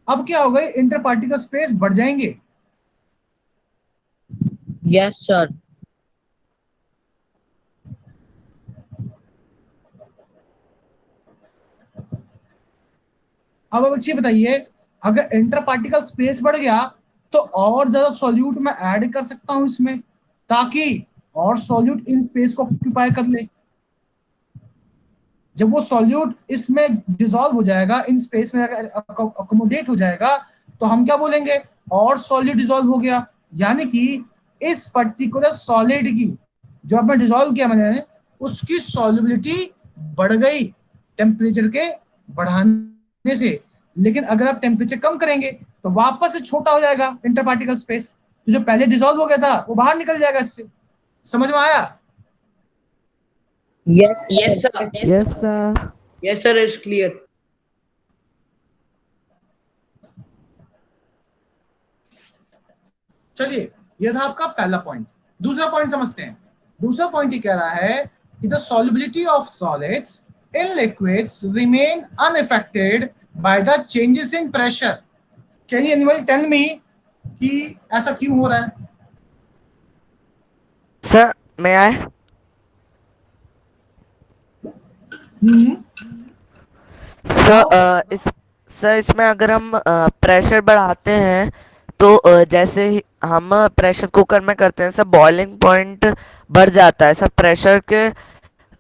अब क्या होगा, इंटर पार्टिकल स्पेस बढ़ जाएंगे। Yes, sir. अब अच्छी बताइए, अगर इंटर पार्टिकल स्पेस बढ़ गया तो और ज्यादा सॉल्यूट मैं ऐड कर सकता हूं इसमें, ताकि और सॉल्यूट इन स्पेस को ऑक्यूपाई कर ले। जब वो सॉल्यूट इसमें डिसॉल्व हो जाएगा, इन स्पेस में अकोमोडेट हो जाएगा, तो हम क्या बोलेंगे, और सॉलिड डिसॉल्व हो गया। यानी कि इस पर्टिकुलर सॉलिड की, जो आपने डिसॉल्व किया मैंने, उसकी सॉल्युबिलिटी बढ़ गई टेम्परेचर के बढ़ाने से। लेकिन अगर आप टेम्परेचर कम करेंगे तो वापस से छोटा हो जाएगा इंटर पार्टिकल स्पेस, तो जो पहले डिसॉल्व हो गया था वो बाहर निकल जाएगा इससे। समझ में आया? Yes, Yes, sir. sir. Yes sir. Yes, sir, it's clear. चलिए, यह था आपका पहला पॉइंट। दूसरा पॉइंट समझते हैं। दूसरा पॉइंट ये कह रहा है कि the solubility of solids in liquids remain unaffected by the changes in pressure. Can anyone tell me कि ऐसा क्यों हो रहा है? सर मैं आए सर इसमें अगर हम प्रेशर बढ़ाते हैं तो जैसे ही हम प्रेशर कुकर में करते हैं सर, बॉइलिंग पॉइंट बढ़ जाता है सर। प्रेशर के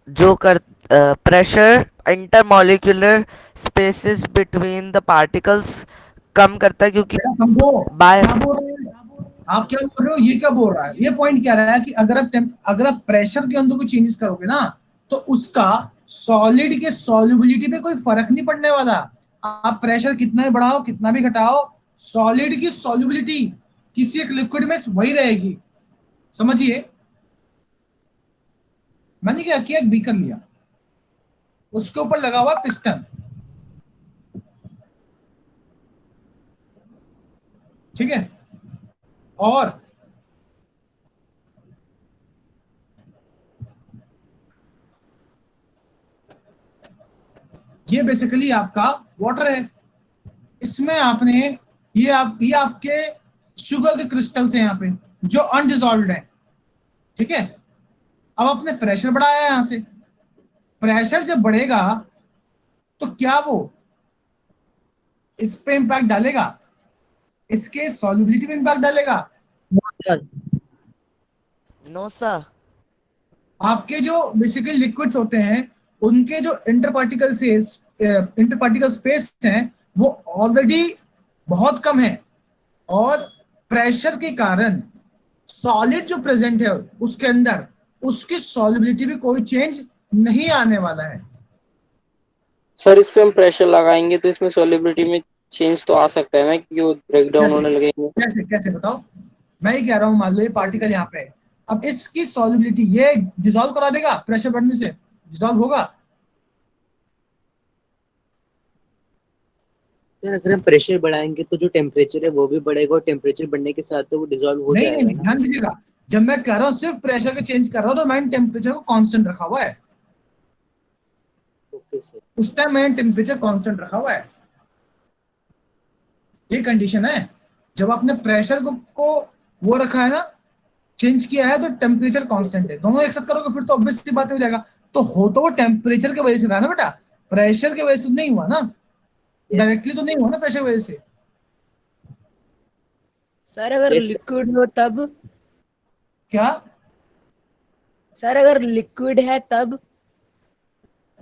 जो कर pressure intermolecular spaces between the particles कम करता है, क्योंकि समझो बाय क्या बोल रहे हैं आप, क्या बोल रहे हो, ये क्या बोल रहा है, ये पॉइंट क्या रहा है कि अगर आप प्रेशर के अंदर कोई चेंजेस करोगे ना, तो उसका सॉलिड के सॉल्युबिलिटी पे कोई फर्क नहीं पड़ने वाला। आप प्रेशर कितना भी बढ़ाओ कितना भी घटाओ, सॉलिड की सॉल्युबिलिटी किसी एक लिक्विड में वही रहेगी। समझिए, मैंने क्या किया, एक बीकर लिया, उसके ऊपर लगा हुआ पिस्टन, ठीक है, और ये बेसिकली आपका वाटर है। इसमें आपने ये आपके शुगर के क्रिस्टल्स हैं यहाँ पे जो अनडिजॉल्व्ड है, ठीक है। अब आपने प्रेशर बढ़ाया है, यहां से प्रेशर जब बढ़ेगा तो क्या वो इस पे इंपैक्ट डालेगा, इसके सॉल्युबिलिटी पे इंपैक्ट डालेगा? Sir. No sir. आपके जो बेसिकली लिक्विड्स होते हैं उनके जो इंटर पार्टिकल स्पेस हैं वो ऑलरेडी बहुत कम है, और प्रेशर के कारण सॉलिड जो प्रेजेंट है उसके अंदर, उसकी सॉल्युबिलिटी में कोई चेंज नहीं आने वाला है। सर इस पे हम प्रेशर लगाएंगे तो इसमें सॉल्युबिलिटी में चेंज तो आ सकता है ना, कि वो ब्रेक डाउन होने लगेंगे। कैसे कैसे बताओ? मैं ही कह रहा हूँ, मान लो ये पार्टिकल यहाँ पे है, अब इसकी सॉल्युबिलिटी ये डिसॉल्व करा देगा, प्रेशर बढ़ने से डिसॉल्व होगा। सर अगर हम प्रेशर बढ़ाएंगे तो जो टेम्परेचर है वो भी बढ़ेगा, और टेम्परेचर बढ़ने के साथ तो वो डिसॉल्व हो नहीं जाएगा नहीं, ना। ध्यान दीजिएगा, जब मैं कह रहा हूँ सिर्फ प्रेशर को चेंज कर रहा हूँ तो मैंने टेम्परेचर को कांस्टेंट रखा हुआ है। Okay sir. उस टाइम मैंने टेम्परेचर कांस्टेंट रखा हुआ है। ये कंडीशन है, जब आपने प्रेशर को वो रखा है ना, चेंज किया है, तो टेम्परेचर कांस्टेंट है। दोनों एक साथ करोगे फिर तो ऑब्वियस सी बात हो जाएगा। तो हो तो वो टेम्परेचर की वजह से रहा ना बेटा, प्रेशर की वजह से तो नहीं हुआ ना, डायरेक्टली तो नहीं हुआ ना प्रेशर की वजह से। सर अगर Yes, sir. लिक्विड हो तब? क्या सर अगर लिक्विड है तब?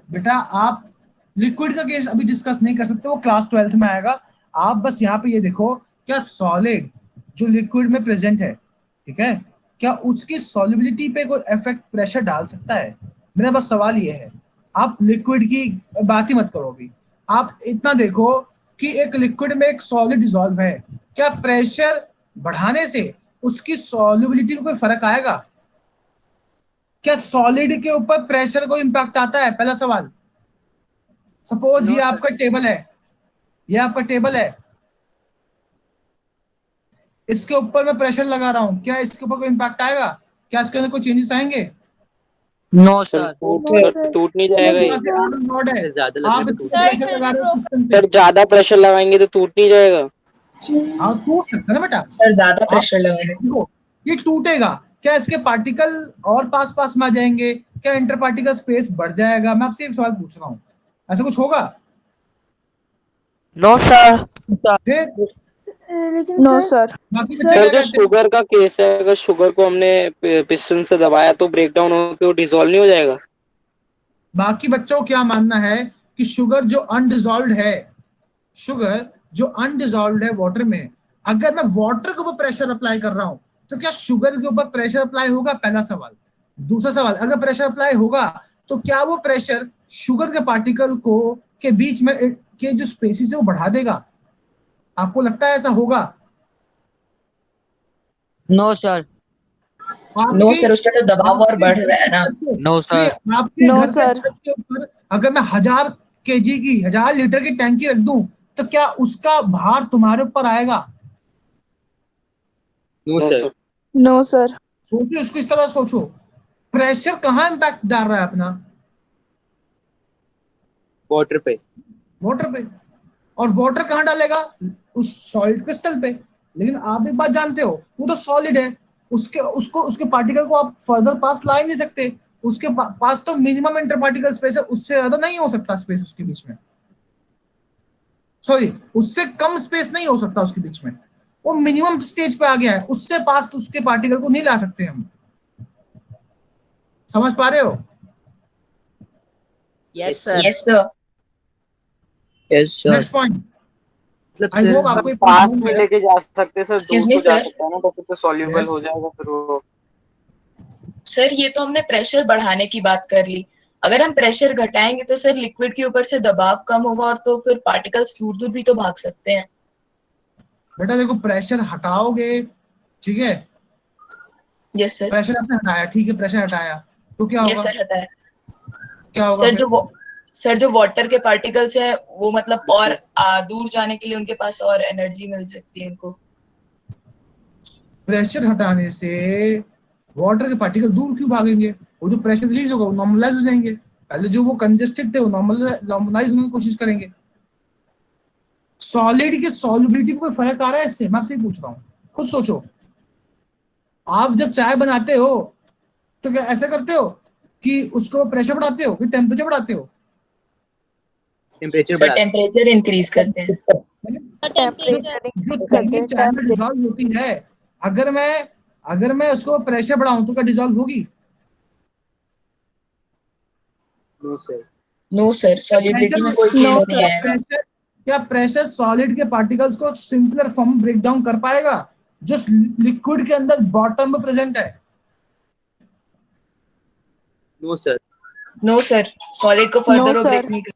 बेटा, आप लिक्विड का केस अभी डिस्कस नहीं कर सकते, वो क्लास 12th में आएगा। आप बस यहाँ पे ये देखो, क्या सॉलिड जो लिक्विड में प्रेजेंट है, ठीक है, क्या उसकी सॉल्युबिलिटी पे कोई इफेक्ट प्रेशर डाल सकता है? मेरा बस सवाल ये है। आप लिक्विड की बात ही मत करो अभी, आप इतना देखो कि एक लिक्विड में एक सॉलिड डिसॉल्व है, क्या प्रेशर बढ़ाने से उसकी सॉल्युबिलिटी में कोई फर्क आएगा? क्या सॉलिड के ऊपर प्रेशर को इम्पैक्ट आता है? पहला सवाल। सपोज ये आपका टेबल है, ये आपका टेबल है, इसके ऊपर मैं प्रेशर लगा रहा हूं, क्या इसके ऊपर कोई इम्पैक्ट आएगा? क्या इसके अंदर कोई चेंजेस आएंगे? No, sir sir. टूट नहीं जाएगा ये? रॉड है, ज्यादा आप लगने पे इसको टूट प्रेशर लगा रहे हो पिस्टन से, सर ज्यादा प्रेशर लगाएंगे तो टूट नहीं जाएगा? हाँ टूट सकता है ना बेटा। सर ज्यादा आप प्रेशर लगाने देखो, ये टूटेगा, क्या इसके पार्टिकल और पास पास में आ जाएंगे? क्या इंटर पार्टिकल स्पेस बढ़ जाएगा? मैं आपसे एक सवाल पूछ रहा हूँ, ऐसा कुछ होगा? No sir. फिर लेकिन नो सर सर। बाकी बच्चे सर क्या जो कहते हैं? शुगर का केस है, अगर शुगर को हमने पिस्टन से दबाया तो ब्रेक डाउन होकर वो डिसॉल्व नहीं हो जाएगा? बाकी बच्चों को क्या मानना है कि शुगर जो अनडिजॉल्व्ड है, शुगर जो अनडिजॉल्व्ड है वाटर में, अगर मैं वाटर के ऊपर प्रेशर अप्लाई कर रहा हूं तो क्या शुगर के ऊपर प्रेशर अप्लाई होगा? पहला सवाल। दूसरा सवाल, अगर प्रेशर अप्लाई होगा तो क्या वो प्रेशर शुगर के पार्टिकल को के बीच में के जो स्पेसिस है वो बढ़ा देगा? आपको लगता है ऐसा होगा? No, sir. नो आपके सर, उसका तो दबाव और बढ़ रहा है ना। No, सुनिए, sir. आपके No, घर के sir. छत के ऊपर अगर मैं 1000 kg की 1000 लीटर की टैंकी रख दूं तो क्या उसका भार तुम्हारे ऊपर आएगा? No no sir. Sir. No sir. सोचो इसको, इस तरह सोचो, प्रेशर कहाँ इम्पैक्ट डाल रहा है अपना? वाटर पे। वाटर पे। और वाटर कहाँ डालेगा? उस सॉलिड क्रिस्टल पे। लेकिन आप एक बात जानते हो, वो तो सॉलिड है, उसके पार्टिकल को आप फर्दर पास ला ही नहीं सकते। उसके पास तो मिनिमम इंटर पार्टिकल स्पेस है, उससे ज्यादा नहीं हो सकता स्पेस उसके बीच में, सॉरी उससे कम स्पेस नहीं हो सकता उसके बीच में। वो मिनिमम स्टेज पे आ गया है, उससे पास उसके पार्टिकल को नहीं ला सकते हम। समझ पा रहे हो? Yes sir. Yes sir. Yes, sir. Next point. मतलब आई होप सर आपको ये पास point में समझ में लेके जा सकते सर, Excuse दूर me, तो जा sir. सकता है ना, तो फिर तो सॉल्यूबल Yes. हो जाएगा फिर वो। सर ये तो हमने प्रेशर बढ़ाने की बात कर ली, अगर हम प्रेशर घटाएंगे तो सर लिक्विड के ऊपर से दबाव कम होगा और तो फिर पार्टिकल्स दूर दूर भी तो भाग सकते हैं। बेटा देखो, प्रेशर हटाओगे, ठीक है, यस सर। प्रेशर आपने हटाया, ठीक है, प्रेशर हटाया तो क्या यस होगा? सर, हटाया। क्या होगा सर फिर? सर जो वाटर के पार्टिकल्स हैं वो मतलब और दूर जाने के लिए उनके पास और एनर्जी मिल सकती है उनको। प्रेशर हटाने से वाटर के पार्टिकल दूर क्यों भागेंगे? वो जो प्रेशर रिलीज होगा वो नॉर्मलाइज हो जाएंगे। पहले जो वो कंजेस्टेड थे वो नॉर्मलाइज होने की कोशिश करेंगे। सॉलिड की सॉल्युबिलिटी में कोई फर्क आ रहा है इससे? मैं आपसे पूछ रहा हूँ, खुद सोचो। आप जब चाय बनाते हो तो क्या ऐसा करते हो कि उसको प्रेशर बढ़ाते हो कि टेम्परेचर बढ़ाते हो? टेम्परेचर सर बढ़ा। टेम्परेचर इंक्रीज करते हैं। जो चीनी चाय में डिजॉल्व होती है, अगर मैं उसको प्रेशर बढ़ाऊं तो क्या डिजॉल्व होगी? No sir. No sir, solubility में कोई No, चेंज नहीं आएगा। क्या प्रेशर सॉलिड के पार्टिकल्स को सिंपलर फॉर्म ब्रेक डाउन कर पाएगा जो लिक्विड के अंदर बॉटम में प्रेजेंट है? No sir. No sir, solid को फर्दर वो sir. ब्रेक नहीं कर।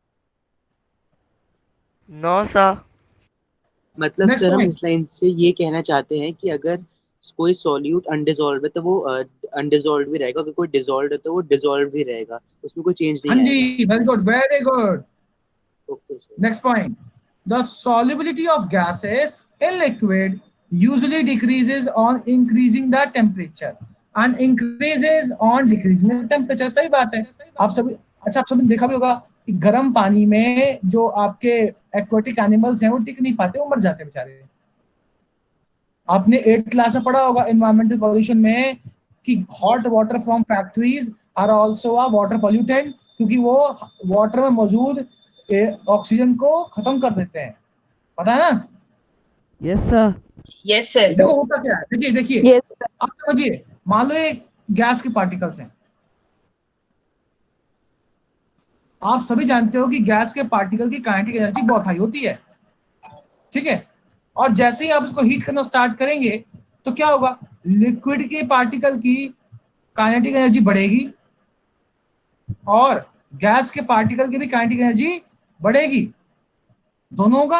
No sir. मतलब Next सर हम point. इस लाइन से ये कहना चाहते हैं कि अगर कोई सॉल्यूट अनडिजॉल्व है तो वो अनडिजॉल्व भी रहेगा, अगर कोई डिजॉल्व है तो वो डिजॉल्व भी रहेगा, उसमें कोई चेंज हाँ नहीं जी, आएगा। Very good, very good. Okay sir. Next point. The solubility of gases in liquid usually decreases on increasing the temperature and increases on decreasing the temperature. सही बात है। आप सभी, अच्छा आप सभी ने देखा भी होगा कि गर्म पानी में जो आपके एक्वाटिक एनिमल्स हैं वो टिक नहीं पाते, वो मर जाते हैं बेचारे। आपने 8th क्लास में पढ़ा होगा एनवायरमेंटल पॉल्यूशन में कि hot water from factories are also a water pollutant, क्योंकि वो वाटर में मौजूद ऑक्सीजन को खत्म कर देते हैं। पता है ना? Yes sir. Yes sir. देखो होता क्या है, देखिए देखिए, Yes, sir. आप समझिए, मान लो ये गैस के पार्टिकल्स हैं। आप सभी जानते हो कि गैस के पार्टिकल की काइनेटिक एनर्जी बहुत हाई होती है, ठीक है? और जैसे ही आप इसको हीट करना स्टार्ट करेंगे तो क्या होगा? लिक्विड के पार्टिकल की काइनेटिक एनर्जी बढ़ेगी और गैस के पार्टिकल की भी काइनेटिक एनर्जी बढ़ेगी, दोनों होगा।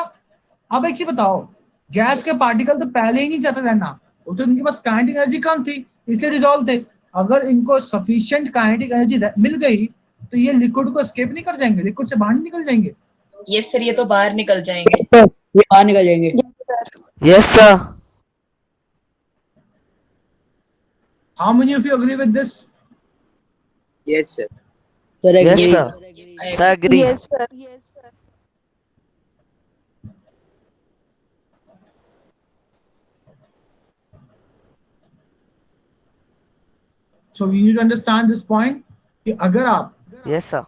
अब एक चीज बताओ, गैस के पार्टिकल तो पहले ही नहीं चाहते रहना, वो तो इनके पास काइनेटिक एनर्जी कम थी इसलिए डिसॉल्व थे। अगर इनको सफिशिएंट काइनेटिक एनर्जी मिल गई तो ये लिक्विड को एस्केप नहीं कर जाएंगे, लिक्विड से बाहर नहीं निकल जाएंगे। यस सर, ये तो बाहर निकल जाएंगे। ये बाहर निकल जाएंगे। Yes sir. How many of you agree with this? Yes sir. Sir yes agree. Sir, sir agree. Yes, sir. So we need to understand this point कि अगर आप यस सर।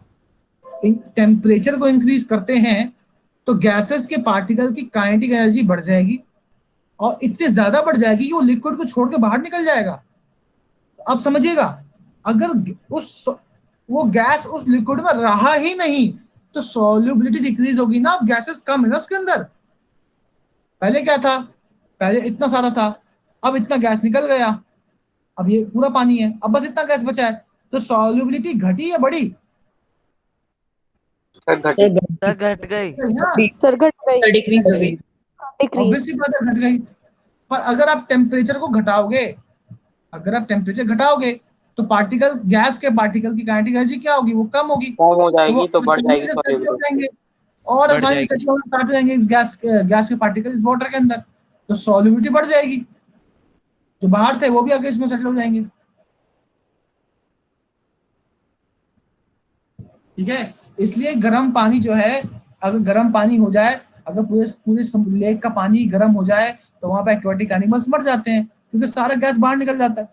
टेम्परेचर को इंक्रीज करते हैं तो गैसेस के particle की kinetic energy बढ़ जाएगी और इतनी ज्यादा बढ़ जाएगी कि वो लिक्विड को छोड़ के बाहर निकल जाएगा। आप समझिएगा, अगर उस वो गैस उस लिक्विड में रहा ही नहीं तो सॉल्युबिलिटी डिक्रीज होगी ना। अब गैसेस कम है ना उसके अंदर। पहले क्या था, पहले इतना सारा था, अब इतना गैस निकल गया, अब ये पूरा पानी है, अब बस इतना गैस बचा है, तो सॉल्युबिलिटी घटी या बढ़ी? सर घटी। सर घट गई। सर घट गई। सर डिक्रीज हो गई। डिक्रीज। ऑब्वियसली बात है, घट गई। पर अगर आप टेम्परेचर को घटाओगे, अगर आप टेम्परेचर घटाओगे तो पार्टिकल, गैस के पार्टिकल की काइनेटिक एनर्जी क्या होगी, वो कम होगी, कम हो तो वो जाएगी तो बढ़ जाएगी सेटल हो सॉल्युबिलिटी। जाएंगे और बढ़ आसानी से जाएगी। सेटल होना स्टार्ट हो जाएंगे इस गैस के पार्टिकल इस वाटर के अंदर, तो सॉल्युबिलिटी बढ़ जाएगी, जो बाहर थे वो भी आगे इसमें सेटल हो जाएंगे। ठीक है, इसलिए गर्म पानी जो है, अगर गर्म पानी हो जाए, अगर पूरे पूरे लेक का पानी गर्म हो जाए तो वहां पे एक्वाटिक एनिमल्स मर जाते हैं क्योंकि सारा गैस बाहर निकल जाता है,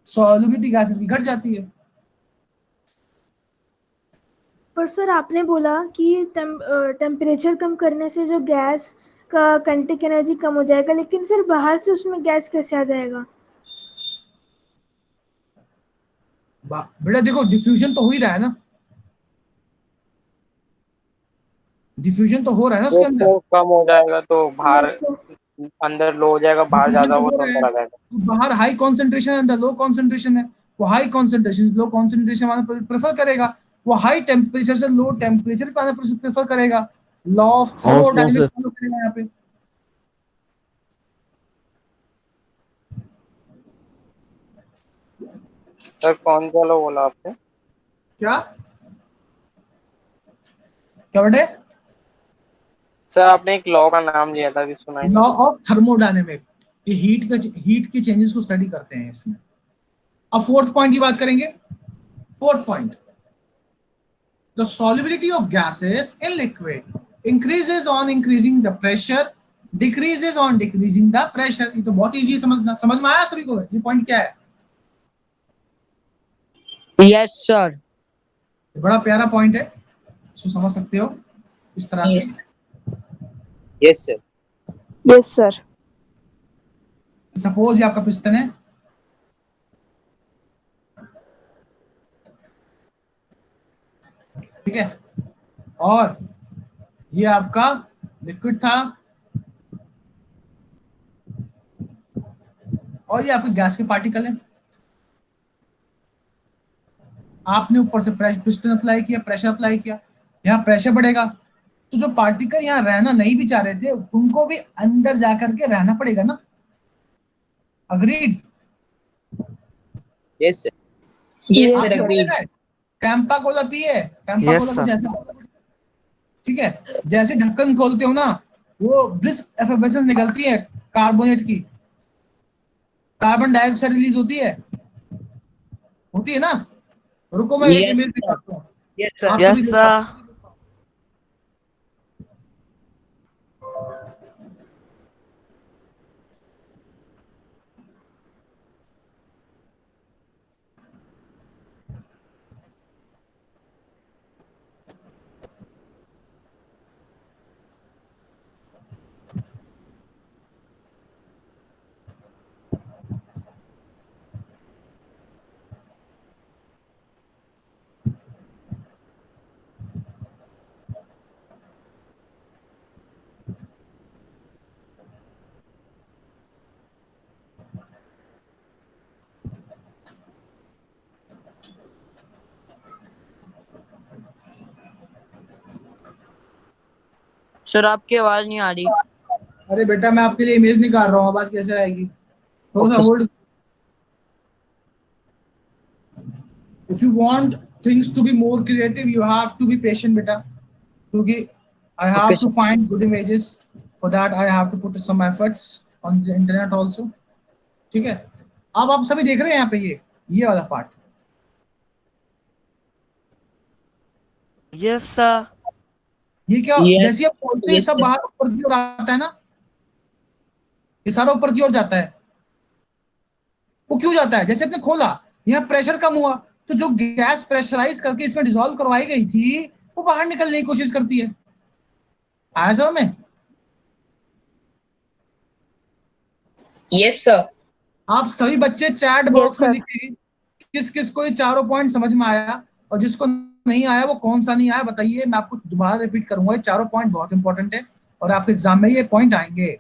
सॉल्युबिलिटी गैसेस की घट जाती है। पर सर आपने बोला कि टेम्परेचर कम करने से जो गैस का काइनेटिक एनर्जी कम हो जाएगा, लेकिन फिर बाहर से उसमें गैस कैसे आ जाएगा? बेटा देखो, डिफ्यूजन तो हो ही रहा है ना, डिफ्यूजन तो हो रहा है ना उसके वो अंदर। तो कम हो जाएगा तो बाहर, Yes, sir. अंदर लो हो जाएगा, बाहर डिफ्यूजन ज्यादा तो होगा हो तो रहा है, अंदर आ जाएगा। तो बाहर हाई कॉन्सेंट्रेशन है, अंदर लो कॉन्सेंट्रेशन है। वो हाई कॉन्सेंट्रेशन लो कॉन्सेंट्रेशन वाला प्रेफर करेगा, वो हाई टेम्परेचर से लो टेम्परेचर पे आना प्रेफर करेगा, लॉ ऑफ थर्मोडायनेमिक्स फॉलो करेगा यहाँ पे। सर कौन सा लो बोला आपने? क्या क्या बेटे? सर आपने एक लॉ का नाम लिया था कि सुनाई लॉ नहीं। ऑफ थर्मोडायनेमिक, ये हीट के चेंजेस को स्टडी करते हैं इसमें। अब फोर्थ पॉइंट की बात करेंगे। Fourth point, the solubility of gases in liquid increases on increasing the pressure, decreases on decreasing the pressure। ये तो बहुत इजी समझना, समझ में आया सभी को ये पॉइंट क्या है? Yes, sir. ये बड़ा प्यारा पॉइंट है, इसको समझ सकते हो इस तरह से। Yes. Yes sir. Yes, sir. Suppose ये आपका पिस्टन है, ठीक है, और ये आपका लिक्विड था और ये आपके गैस के पार्टिकल है। आपने ऊपर से पिस्टन अप्लाई किया, प्रेशर अप्लाई किया, यहाँ प्रेशर बढ़ेगा तो जो पार्टिकल यहाँ रहना नहीं भी चाह रहे थे उनको भी अंदर जाकर के रहना पड़ेगा ना। Agreed? Yes sir. Yes Yes, sir, sir. Agreed. Campa Cola पिए, कैंपा Yes, कोला sir. को जैसा, ठीक है, जैसे ढक्कन खोलते हो ना वो ब्रिस्क एफर्वेसेंस निकलती है कार्बोनेट की, कार्बन डाइऑक्साइड रिलीज होती है ना। रुको मैं एक Yes, इमेज sir. दिखाता हूँ, Yes, sir. आप यस सभी देखो। सर। सर आपकी आवाज नहीं आ रही। अरे बेटा मैं आपके लिए इमेज निकाल रहा हूँ, आवाज कैसे आएगी, थोड़ा सा hold. If you want things to be more creative you have to be patient बेटा, क्योंकि I have Okay, to sir. Find good images, for that I have to put some efforts on the internet also. ठीक है, अब आप सभी देख रहे हैं यहाँ पे ये वाला पार्ट। Yes sir. ये क्या, Yes, जैसे आप खोलते हैं Yes, सब sir. बाहर ऊपर की ओर आता है ना, ये सारा ऊपर की ओर जाता है। वो क्यों जाता है? जैसे आपने खोला, यहाँ प्रेशर कम हुआ, तो जो गैस प्रेशराइज करके इसमें डिसॉल्व करवाई गई थी वो बाहर निकलने की कोशिश करती है। आया समझ में? Yes, sir. आप सभी बच्चे चैट बॉक्स में लिखिए किस किस को ये चारों पॉइंट समझ में आया, और जिसको नहीं आया वो कौन सा नहीं आया बताइए। मैं आपको दोबारा रिपीट करूंगा, ये चारों पॉइंट बहुत इंपॉर्टेंट है और आपके एग्जाम में ये पॉइंट आएंगे।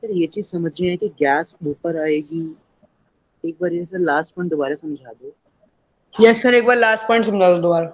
सर ये चीज समझ रहे हैं कि गैस ऊपर आएगी, एक बार ये सर लास्ट पॉइंट दोबारा समझा दो। यस सर, एक बार लास्ट पॉइंट समझा दो दोबारा।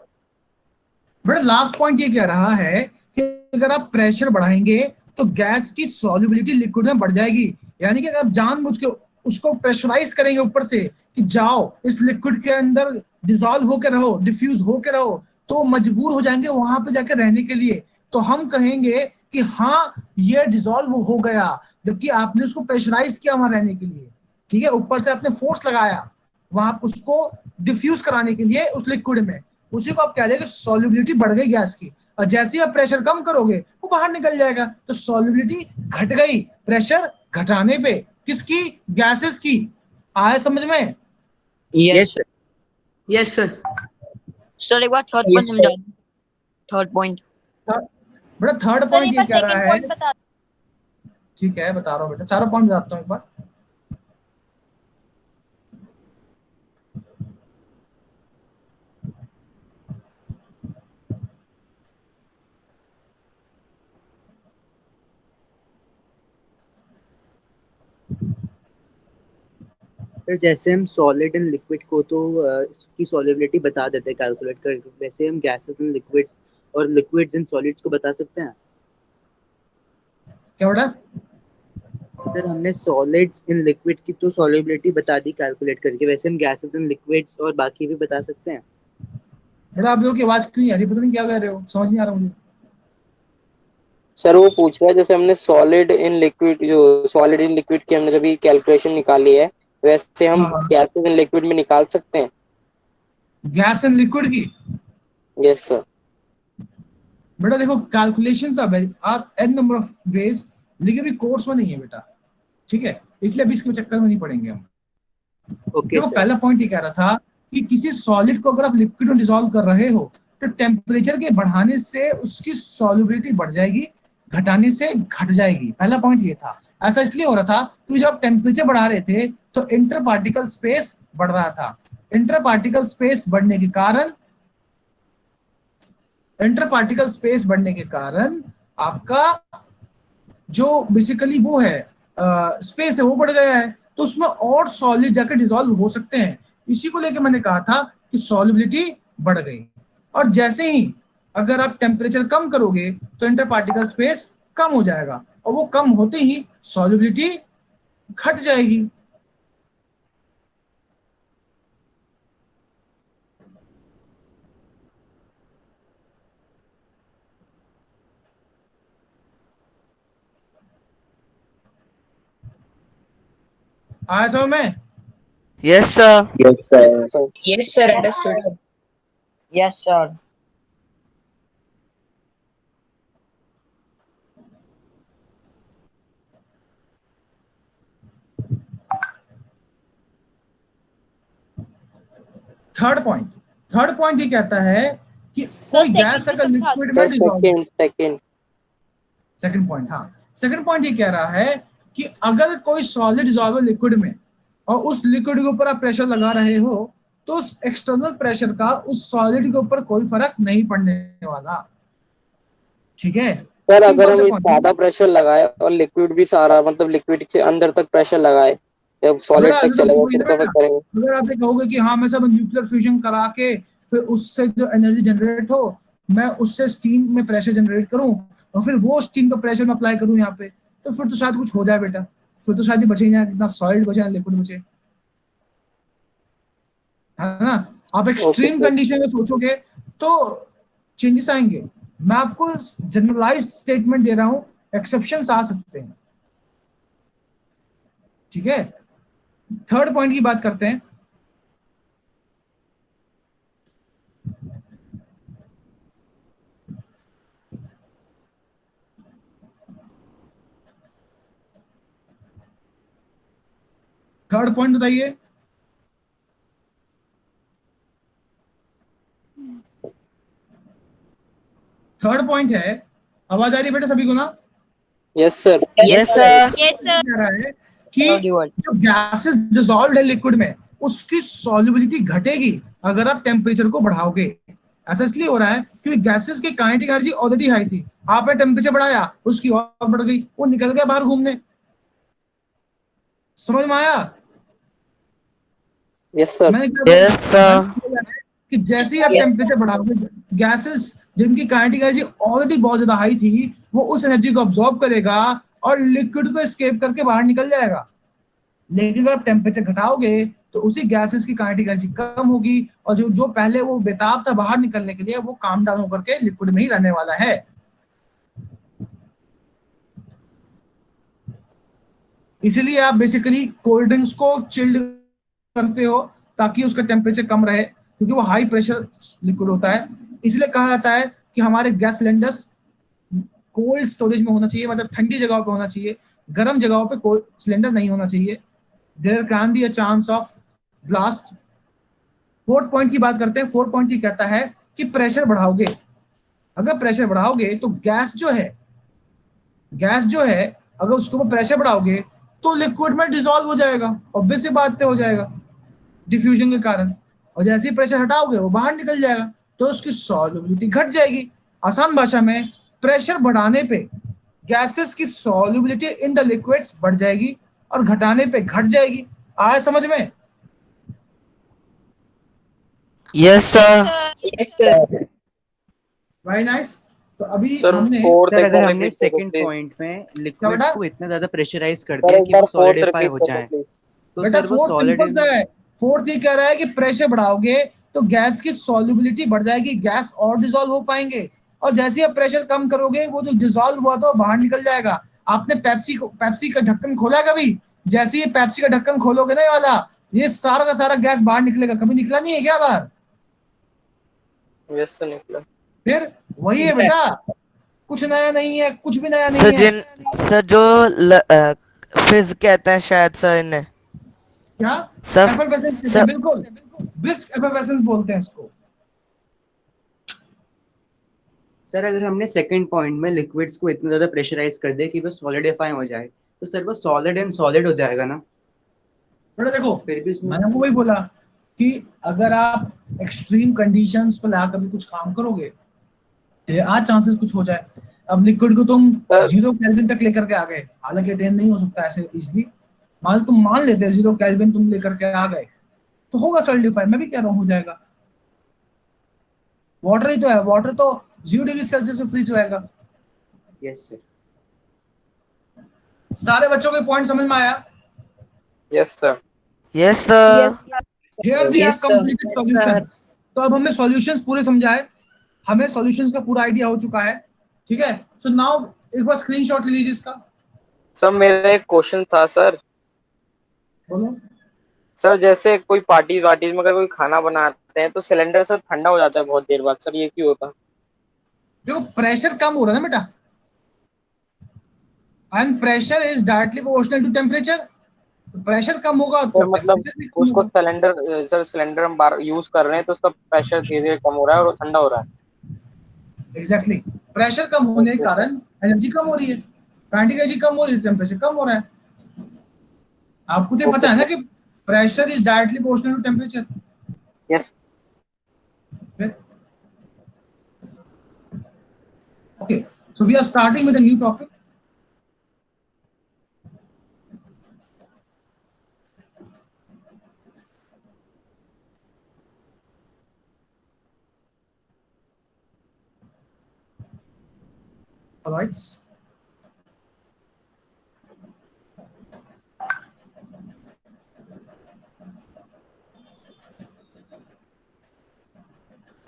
बट लास्ट पॉइंट ये कह रहा है कि अगर आप प्रेशर बढ़ाएंगे तो गैस की सॉल्युबिलिटी लिक्विड में बढ़ जाएगी। यानी कि अगर आप जानबूझ के उसको प्रेशराइज करेंगे ऊपर से कि जाओ इस लिक्विड के अंदर डिसॉल्व होकर रहो, डिफ्यूज होकर रहो, तो मजबूर हो जाएंगे वहां पे जाकर रहने के लिए। तो हम कहेंगे कि हाँ ये डिसॉल्व हो गया, जबकि आपने उसको प्रेशराइज किया वहां रहने के लिए। ठीक है, ऊपर से आपने फोर्स लगाया वहां उसको डिफ्यूज कराने के लिए उस लिक्विड में, उसी को आप कह देंगे सॉल्युबिलिटी बढ़ गई गैस की। और जैसे ही आप प्रेशर कम करोगे वो बाहर निकल जाएगा, तो सॉल्युबिलिटी घट गई प्रेशर घटाने पे। किसकी? गैसेस की। आया समझ में? Yes, yes sir. Sir. Yes sir. Sir, एक बार थर्ड Yes, पॉइंट sir. समझा दो, थर्ड पॉइंट। बेटा थर्ड पॉइंट ये कह रहा है, ठीक है बता रहा हूँ बेटा, चारों पॉइंट बताता हूँ एक बार। सर जैसे हम सॉलिड एंड लिक्विड को तो इसकी सॉल्युबिलिटी बता देते हैं कैलकुलेट करके, वैसे हम गैसेस एंड लिक्विड्स और लिक्विड्स एंड सॉलिड्स को बता सकते हैं। क्या बेटा? सर हमने सॉलिड्स इन लिक्विड की तो सॉल्युबिलिटी बता दी कैलकुलेट करके, वैसे हम गैसेस एंड लिक्विड्स और बाकी भी बता सकते हैं। बेटा आप लोगों की आवाज क्यों नहीं आ रही, पता नहीं क्या कह रहे हो, समझ नहीं आ रहा मुझे। सर वो पूछ रहा है जैसे हमने सॉलिड इन लिक्विड, जो सॉलिड इन लिक्विड की हमने जब कैलकुलेशन निकाली है, वैसे हम हाँ, गैसेस इन लिक्विड में निकाल सकते हैं। गैस एंड लिक्विड की? Yes sir. बेटा देखो calculations are n number of ways, लेकिन अभी कोर्स में नहीं है बेटा, ठीक है, इसलिए अभी इसके चक्कर में नहीं पड़ेंगे हम। ओके देखो सर। पहला पॉइंट ये कह रहा था कि किसी सॉलिड को अगर आप लिक्विड में डिसॉल्व कर रहे हो तो टेम्परेचर के बढ़ाने से उसकी सॉल्युबिलिटी बढ़ जाएगी, घटाने से घट जाएगी। पहला पॉइंट ये था। ऐसा इसलिए हो रहा था क्योंकि जब आप टेम्परेचर बढ़ा रहे थे तो इंटर पार्टिकल स्पेस बढ़ रहा था। इंटर पार्टिकल स्पेस बढ़ने के कारण आपका जो बेसिकली वो है स्पेस है वो बढ़ गया है, तो उसमें और सॉलिड जाकर डिसॉल्व हो सकते हैं। इसी को लेकर मैंने कहा था कि सॉल्युबिलिटी बढ़ गई। और जैसे ही अगर आप टेम्परेचर कम करोगे तो इंटर पार्टिकल स्पेस कम हो जाएगा, और वो कम होते ही सॉल्युबिलिटी घट जाएगी। आया समझ में? Yes sir. Yes, sir. Understood. Yes, sir. Third point ये कहता है कि कोई गैस अगर लिक्विड में sir dissolve, second second point ये कह रहा है कि अगर कोई सॉलिड डिसॉल्व लिक्विड में और उस लिक्विड के ऊपर आप प्रेशर लगा रहे हो तो उस एक्सटर्नल प्रेशर का उस सॉलिड के ऊपर कोई फर्क नहीं पड़ने वाला। ठीक है, सर अगर सिंपल हम से ये पॉइंट। ज्यादा प्रेशर लगाए और लिक्विड भी सारा मतलब लिक्विड के अंदर तक प्रेशर लगाए, जब सॉलिड बेटा तक ऐसे तो चलेगा कोई फिर ना तो फिर बेटा, करेंगे। अगर आप ये कहोगे कि हाँ मैं सब न्यूक्लियर फ्यूजन करा के फिर उससे जो एनर्जी जनरेट हो, मैं उससे स्टीम में प्रेशर जनरेट करूं और फिर वो स्टीम का प्रेशर में अप्लाई करूं यहाँ पे, तो फिर तो शायद कुछ हो जाए बेटा, फिर तो शायद ही बचे ना, कितना सॉलिड बचे ना लिक्विड बचे, है ना। आप ओके एक्सट्रीम सर। कंडीशन में सोचोगे तो चेंजेस आएंगे। मैं आपको जनरलाइज स्टेटमेंट दे रहा हूं, एक्सेप्शंस आ सकते हैं, ठीक है। थर्ड पॉइंट की बात करते हैं। थर्ड पॉइंट बताइए। थर्ड पॉइंट है, आवाज आ रही है बेटा सभी को ना? Yes sir. Yes Yes, sir. Sir. कह रहा है कि Audible. जो गैसेस डिसॉल्व है लिक्विड में, उसकी सॉल्युबिलिटी घटेगी अगर आप टेम्परेचर को बढ़ाओगे। ऐसा इसलिए हो रहा है क्योंकि गैसेस की काइनेटिक एनर्जी ऑलरेडी हाई थी, आपने टेम्परेचर बढ़ाया, उसकी और बढ़ गई, वो निकल गया बाहर घूमने। समझ में आया यस सर। मैंने क्या बोला? Yes sir. मैंने बोला है कि जैसे ही आप Yes. टेम्परेचर बढ़ाओगे, गैसेस जिनकी काइनेटिक एनर्जी ऑलरेडी बहुत ज्यादा हाई थी, वो उस एनर्जी को अब्सॉर्ब करेगा और लिक्विड को एस्केप करके बाहर निकल जाएगा। लेकिन अगर आप टेम्परेचर घटाओगे तो उसी गैसेस की काइनेटिक एनर्जी कम होगी और जो जो पहले वो बेताब था बाहर निकलने के लिए, वो काम डाउन होकर के लिक्विड में ही रहने वाला है। इसीलिए आप बेसिकली कोल्ड ड्रिंक्स को चिल्ड करते हो ताकि उसका टेम्परेचर कम रहे, क्योंकि वो हाई प्रेशर लिक्विड होता है। इसलिए कहा जाता है कि हमारे गैस सिलेंडर्स कोल्ड स्टोरेज में होना चाहिए, मतलब ठंडी जगहों पे होना चाहिए, गर्म जगहों पे कोल्ड सिलेंडर नहीं होना चाहिए। There can be a chance of blast. Fourth point की बात करते हैं। फोर्थ पॉइंट ये कहता है कि प्रेशर बढ़ाओगे, अगर प्रेशर बढ़ाओगे तो गैस जो है अगर उसको प्रेशर बढ़ाओगे तो लिक्विड में डिसॉल्व हो जाएगा, ऑब्वियस सी बात हो जाएगा डिफ्यूजन के कारण। और जैसे ही प्रेशर हटाओगे वो बाहर निकल जाएगा, तो उसकी सॉल्युबिलिटी घट जाएगी। आसान भाषा में, प्रेशर बढ़ाने पे गैसेस की सॉल्युबिलिटी इन द लिक्विड्स बढ़ जाएगी और घटाने पे घट जाएगी। आया समझ में? Yes sir. Yes, sir. Very nice. तो अभी सर हमने फोर्थ सर एक अगर बार हमने रिपीट कर दो सेकंड प्लीज। पॉइंट में क्या लिक्विड्स बेटा? को इतना ज्यादा प्रेशराइज कर सर दिया एक कि बार वो फोर्थ सॉलिडिफाई रिपीट हो कर दो जाए, प्लीज। तो बेटा सर वो फोर्थ सॉलिड सिंपल इन। सा है। फोर्थ ये कह रहा है कि प्रेशर बढ़ाओगे तो गैस की सॉल्युबिलिटी बढ़ जाएगी, गैस और डिसॉल्व हो पाएंगे, और जैसे ही आप प्रेशर कम करोगे वो जो डिसॉल्व हुआ था वो बाहर निकल जाएगा। आपने पेप्सी का ढक्कन खोला कभी? जैसे ही पेप्सी का ढक्कन खोलोगे ना, ये वाला, ये सारा का सारा गैस बाहर निकलेगा। कभी निकला नहीं है क्या बाहर? यस सर निकला। फिर वही है बेटा, कुछ नया नहीं है, कुछ भी नया सर नहीं है। जिन सर जो फिज कहते हैं शायद सर इन्हें। क्या? सर एफर्वेसेंस कहते हैं, सर बिल्कुल, ब्रिस्क एफर्वेसेंस बोलते हैं इसको। सर अगर हमने सेकंड पॉइंट में लिक्विड्स को इतना ज्यादा प्रेशराइज कर दिया कि वो सॉलिडिफाई हो जाए, तो सर वो सॉलिड एंड सॉलिड हो जाएगा ना? बेटा देखो, फिर भी उसमें मैंने वो वही बोला कि अगर आप एक्सट्रीम कंडीशंस पर ला कभी कुछ काम करोगे, आज चांसेस कुछ हो जाए। अब लिक्विड को तुम सर 0 केल्विन तक लेकर के आ गए, हालांकि अटेन नहीं हो सकता ऐसे इजिली, तुम मान लेते हैं 0 केल्विन तुम लेकर के आ गए, तो होगा सॉलिडिफाई। मैं भी कह रहा हूँ हो जाएगा। वाटर ही तो है, वाटर तो 0 डिग्री सेल्सियस में फ्रीज होएगा। Yes sir. सारे बच्चों के पॉइंट समझ में आया? Yes sir. Yes sir. Here we have Yes, sir. Completed solutions. तो अब हमने सॉल्यूशंस पूरे समझाए, हमें सॉल्यूशंस का पूरा आइडिया हो चुका है, ठीक है। सो नाउ एक बार स्क्रीनशॉट ले लीजिए इसका। सर मेरा एक क्वेश्चन था सर। बोलो। सर जैसे कोई पार्टी वार्टी में अगर कोई खाना बनाते हैं तो सिलेंडर सर ठंडा हो जाता है बहुत देर बाद, सर ये क्यों होता है? देखो प्रेशर कम हो रहा है ना बेटा, and pressure is directly proportional to temperature. Pressure कम होगा तो सर मतलब टेम्परेचर भी कम उसको होगा। सर सिलेंडर हम बार यूज कर रहे हैं तो उसका प्रेशर धीरे धीरे कम हो रहा है और वो ठंडा हो रहा एग्जैक्टली, प्रेशर कम है। होने के ओके सर। कारण एनर्जी कम हो रही है, काइनेटिक एनर्जी कम हो रही है, टेम्परेचर कम हो रहा है। आपको तो ओके पता है ना सर। कि pressure is directly proportional to temperature. Yes. Okay, So we are starting with a new topic. Colloids.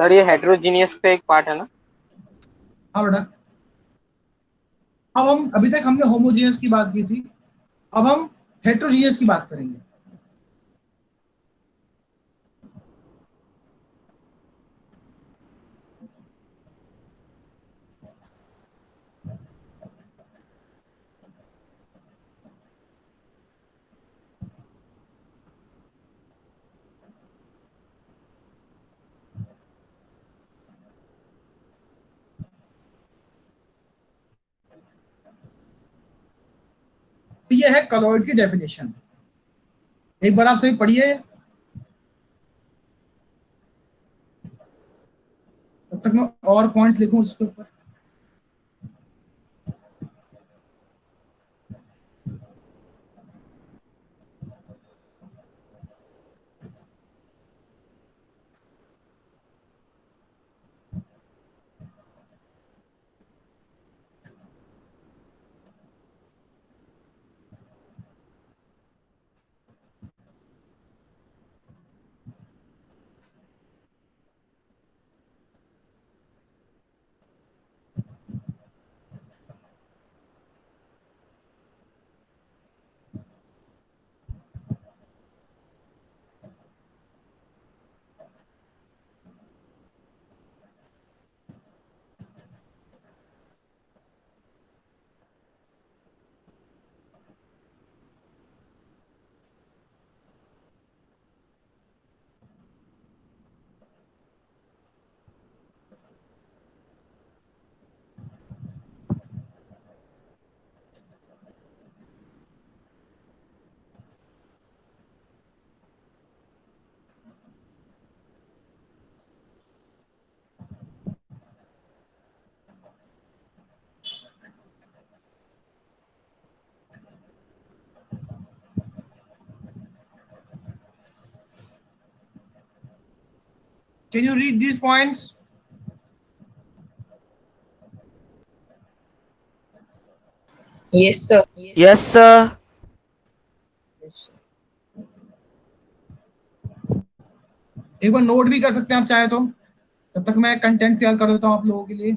Sir ये हेट्रोजीनियस पे एक पार्ट है ना? हाँ बेटा, अब हम अभी तक हमने होमोजीनियस की बात की थी, अब हम हेट्रोजीनियस की बात करेंगे। ये है कलॉइड की डेफिनेशन। एक बार आप सही पढ़िए, तब तक मैं और पॉइंट्स लिखूं उसके ऊपर। Can you read these points? Yes, sir. Yes sir. एक बार नोट भी कर सकते हैं आप चाहे तो, तब तक मैं कंटेंट तैयार कर देता हूं आप लोगों के लिए।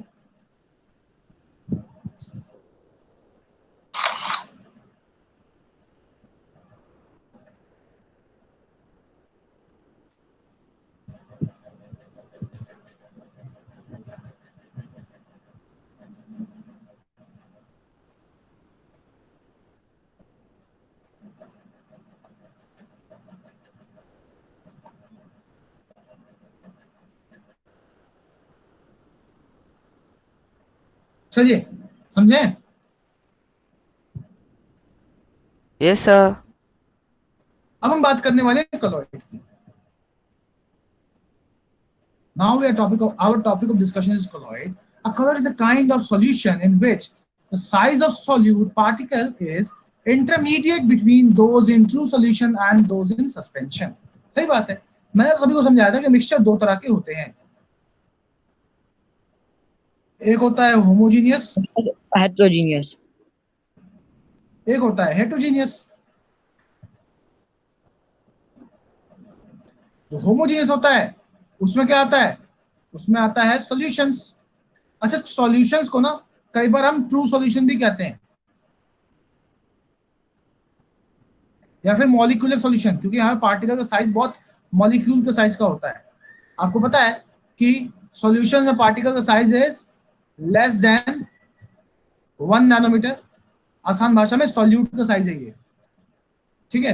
चलिए समझे? Yes sir. अब हम बात करने वाले हैं कलॉइड की। Now our topic of discussion is colloid. A colloid is a kind of solution in which the size of solute particle is intermediate between those in true solution and those in suspension. सही बात है। मैंने सभी को समझाया था कि mixture दो तरह के होते हैं, एक होता है होमोजीनियस, Heterogeneous. एक होता है हेट्रोजीनियस। जो होमोजीनियस होता है उसमें क्या आता है? उसमें आता है सॉल्यूशंस। अच्छा, सॉल्यूशंस को ना कई बार हम ट्रू सॉल्यूशन भी कहते हैं, या फिर मॉलिक्यूलर सॉल्यूशन, क्योंकि यहाँ पार्टिकल का साइज बहुत मॉलिक्यूल के साइज का होता है। आपको पता है कि सॉल्यूशन में पार्टिकल का size is less than 1 nanometre. आसान भाषा में सॉल्यूट का साइज है ये, ठीक है।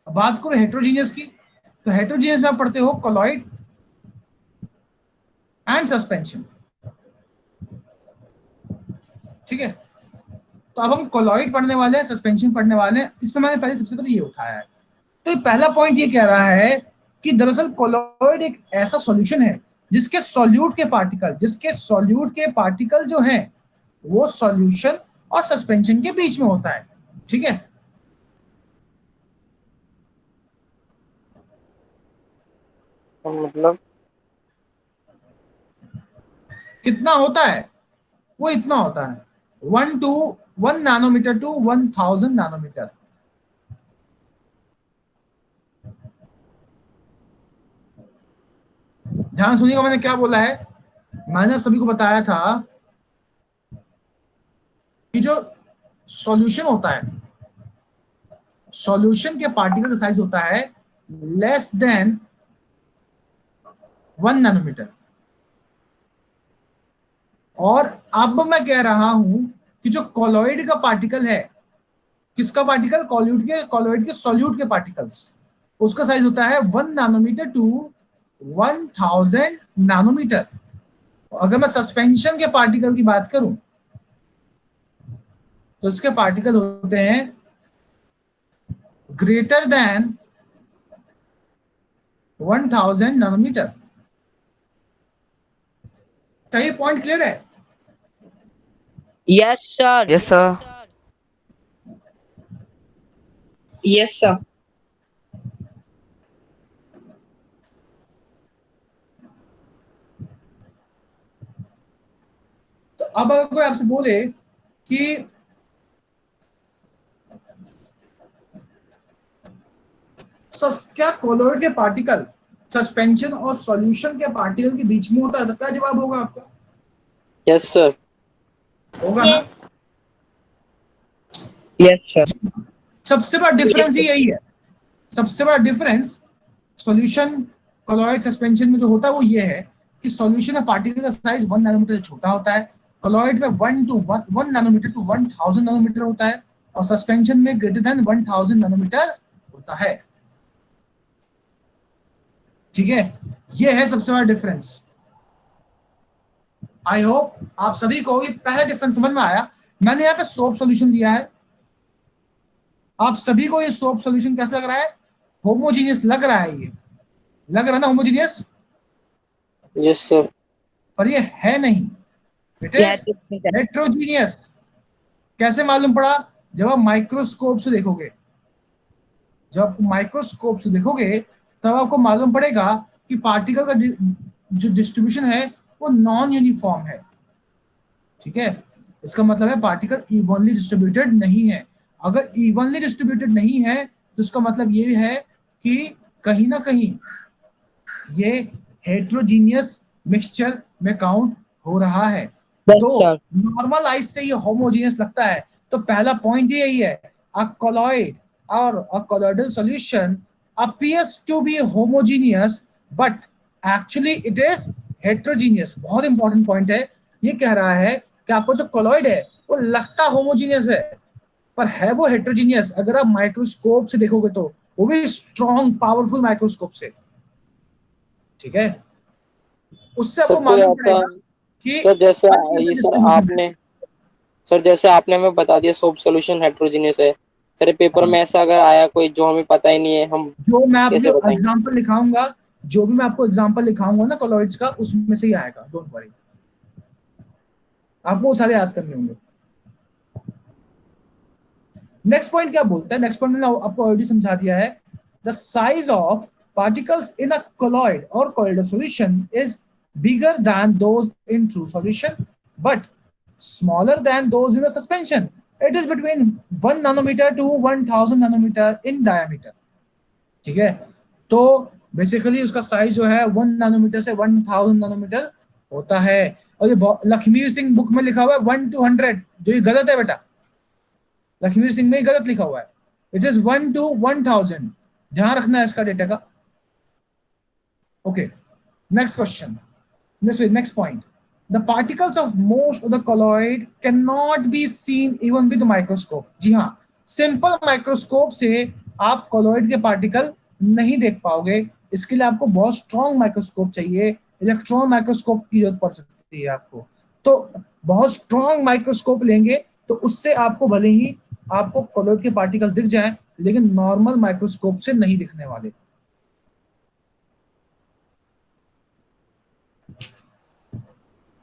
अब बात करो हेट्रोजीनियस की, तो हेट्रोजीनियस में आप पढ़ते हो कॉलॉइड एंड सस्पेंशन, ठीक है। तो अब हम कॉलॉइड पढ़ने वाले हैं, सस्पेंशन पढ़ने वाले हैं। इसमें मैंने पहले सबसे पहले ये उठाया है। तो पहला पॉइंट ये कह रहा है कि दरअसल कॉलॉइड एक ऐसा सॉल्यूशन है जिसके सॉल्यूट के पार्टिकल जो हैं वो सॉल्यूशन और सस्पेंशन के बीच में होता है। ठीक है, मतलब कितना होता है? वो इतना होता है, 1 नैनोमीटर टू 1000 नैनोमीटर। ध्यान सुनिएगा, मैंने क्या बोला है। मैंने आप सभी को बताया था कि जो सॉल्यूशन होता है, सॉल्यूशन के पार्टिकल का साइज होता है लेस देन 1 नैनोमीटर। और अब मैं कह रहा हूं कि जो कॉलॉइड का पार्टिकल है, किसका पार्टिकल? कॉलॉइड के सॉल्यूट के पार्टिकल्स, उसका साइज होता है 1 नैनोमीटर टू 1000 नैनोमीटर। अगर मैं सस्पेंशन के पार्टिकल की बात करूं तो इसके पार्टिकल होते हैं ग्रेटर देन 1000 नैनोमीटर। क्या ये पॉइंट क्लियर है? Yes, sir. Yes sir. Yes sir. तो अब अगर कोई आपसे बोले कि क्या कॉलॉइड के पार्टिकल सस्पेंशन और सॉल्यूशन के पार्टिकल के बीच में होता है, तो क्या जवाब होगा आपका? Yes sir. होगा ना? Yes, sir. सबसे बड़ा डिफरेंस ही यही है। सबसे बड़ा डिफरेंस सॉल्यूशन, कॉलॉइड, सस्पेंशन में जो होता है वो ये है कि सॉल्यूशन में पार्टिकल का साइज 1 नैनोमीटर से छोटा होता है, कॉलॉइड में 1 नैनोमीटर टू 1000 नैनोमीटर होता है, और सस्पेंशन में ग्रेटर देन 1000 नैनोमीटर होता है। ठीक है, ये है सबसे बड़ा डिफरेंस। आई होप आप सभी को ये पहला डिफरेंस समझ में आया। मैंने यहाँ पे सोप सॉल्यूशन दिया है, आप सभी को ये सोप सॉल्यूशन कैसा लग रहा है? होमोजीनियस लग रहा है, ये लग रहा है ना होमोजीनियस? Yes sir. पर ये है नहीं, इट इज हेट्रोजीनियस। कैसे मालूम पड़ा? जब आप माइक्रोस्कोप से देखोगे, जब आप माइक्रोस्कोप से देखोगे तब आपको मालूम पड़ेगा कि पार्टिकल का जो डिस्ट्रीब्यूशन है वो नॉन यूनिफॉर्म है। ठीक है, इसका मतलब है पार्टिकल इवनली डिस्ट्रीब्यूटेड नहीं है। अगर इवनली डिस्ट्रीब्यूटेड नहीं है तो इसका मतलब ये है कि कहीं ना कहीं ये हेट्रोजीनियस मिक्सचर में काउंट हो रहा है। तो नॉर्मल आइज से ये होमोजीनियस लगता है। तो पहला पॉइंट यही है, अ कॉलॉइड और a colloidal solution appears to be homogeneous but actually it is heterogeneous। बहुत इंपॉर्टेंट पॉइंट है। ये कह रहा है कि आपको जो कॉलॉइड है वो लगता होमोजीनियस है पर है वो हेट्रोजीनियस। अगर आप माइक्रोस्कोप से देखोगे तो वो भी स्ट्रॉन्ग पावरफुल माइक्रोस्कोप से। ठीक है, उससे आपको सर कोई मालूम आपका पड़ेगा कि सर जैसे ये सर distribution है। आपने सर जैसे आपने हमें बता दिया सोप सॉल्यूशन हेट्रोजीनियस है। सर ये पेपर में ऐसा अगर आया कोई जो हमें पता ही नहीं है, हम जो मैं आपको कैसे बताएंगे? एग्जांपल लिखाऊंगा, जो भी मैं आपको एग्जांपल लिखाऊंगा ना कॉलॉइड्स का, उसमें से ही आएगा, डोंट वरी। आपको वो सारे याद करने होंगे। नेक्स्ट पॉइंट क्या बोलता है? नेक्स्ट पॉइंट मैंने आपको ऑलरेडी समझा दिया है। The size of particles in a colloid or colloidal solution is bigger than those in true solution but smaller than those in a suspension. It is between 1 nanometer to 1000 nanometer in diameter। ठीक है, तो basically उसका size जो है 1 nanometre से 1000 nanometre होता है। और ये लखमीर सिंह बुक में लिखा हुआ है 1 to 100, जो ये गलत है बेटा। लखमीर सिंह में ही गलत लिखा हुआ है, इट इज 1 to 1000। ध्यान रखना है इसका डेटा का। Okay, next question, next point. The particles of most of the colloid cannot be seen even with the microscope। जी हाँ, सिंपल माइक्रोस्कोप से आप colloid के पार्टिकल नहीं देख पाओगे। इसके लिए आपको बहुत स्ट्रॉन्ग माइक्रोस्कोप चाहिए, इलेक्ट्रॉन माइक्रोस्कोप की जरूरत पड़ सकती है आपको। तो बहुत स्ट्रॉन्ग माइक्रोस्कोप लेंगे तो उससे आपको भले ही आपको colloid के पार्टिकल्स दिख जाएं, लेकिन नॉर्मल माइक्रोस्कोप से नहीं दिखने वाले।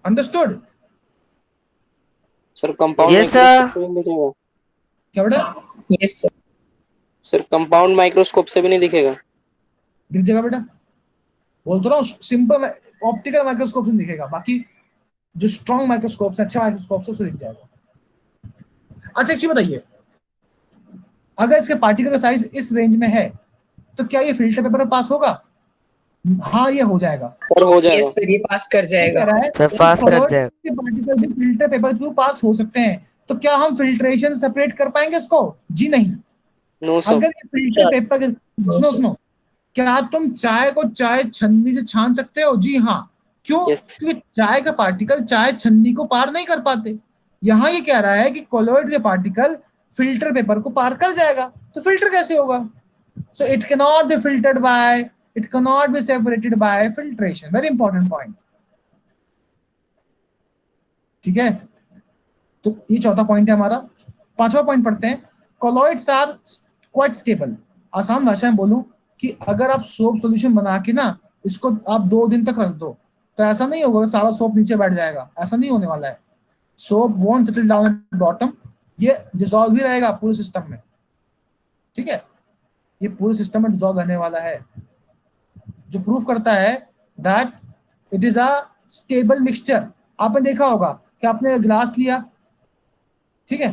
Understood? Sir compound Yes, sir. Microscope से भी नहीं दिखेगा? क्या बेटा? Yes sir. Sir compound microscope से भी नहीं दिखेगा? दिख जाएगा बेटा, बोल तो रहा हूँ, सिंपल ऑप्टिकल माइक्रोस्कोप से दिखेगा, बाकी जो स्ट्रॉन्ग माइक्रोस्कोप से, अच्छा माइक्रोस्कोप से दिख जाएगा। अच्छा एक चीज बताइए, अगर इसके पार्टिकल का साइज इस रेंज में है तो क्या ये फिल्टर पेपर में पास होगा? हाँ ये हो जाएगा। सर हो जाएगा। यस सर, ये पास कर ये कह जाएगा। रहा है सर पास कर colloid जाएगा। के पार्टिकल भी फिल्टर पेपर के थ्रू पास हो सकते हैं, तो क्या हम फिल्ट्रेशन सेपरेट कर पाएंगे इसको? जी नहीं। No sir. अगर ये फिल्टर पेपर, सुनो, क्या तुम चाय को चाय छन्नी से छान सकते हो? जी हाँ। क्यों? Yes. क्योंकि चाय का पार्टिकल चाय छन्नी को पार नहीं कर पाते। यहाँ ये कह रहा है कि कोलॉइड के पार्टिकल फिल्टर पेपर को पार कर जाएगा, तो फिल्टर कैसे होगा? So it can not be filtered by, it can not be separated by filtration. Very important point. ठीक है, तो ये चौथा पॉइंट है हमारा। पांचवा पॉइंट पढ़ते हैं। Colloids are quite stable. आसान भाषा में बोलूं कि अगर आप सोप सॉल्यूशन बना के ना इसको आप 2 दिन तक रख दो, तो ऐसा नहीं होगा सारा सोप नीचे बैठ जाएगा, ऐसा नहीं होने वाला है। Soap won't settle down at bottom, ये डिसॉल्व ही रहेगा पूरे सिस्टम में। ठीक है, ये पूरे सिस्टम में डिसॉल्व रहने वाला है, जो प्रूफ करता है that it is a stable mixture. आपने देखा होगा कि आपने ग्लास लिया, ठीक है,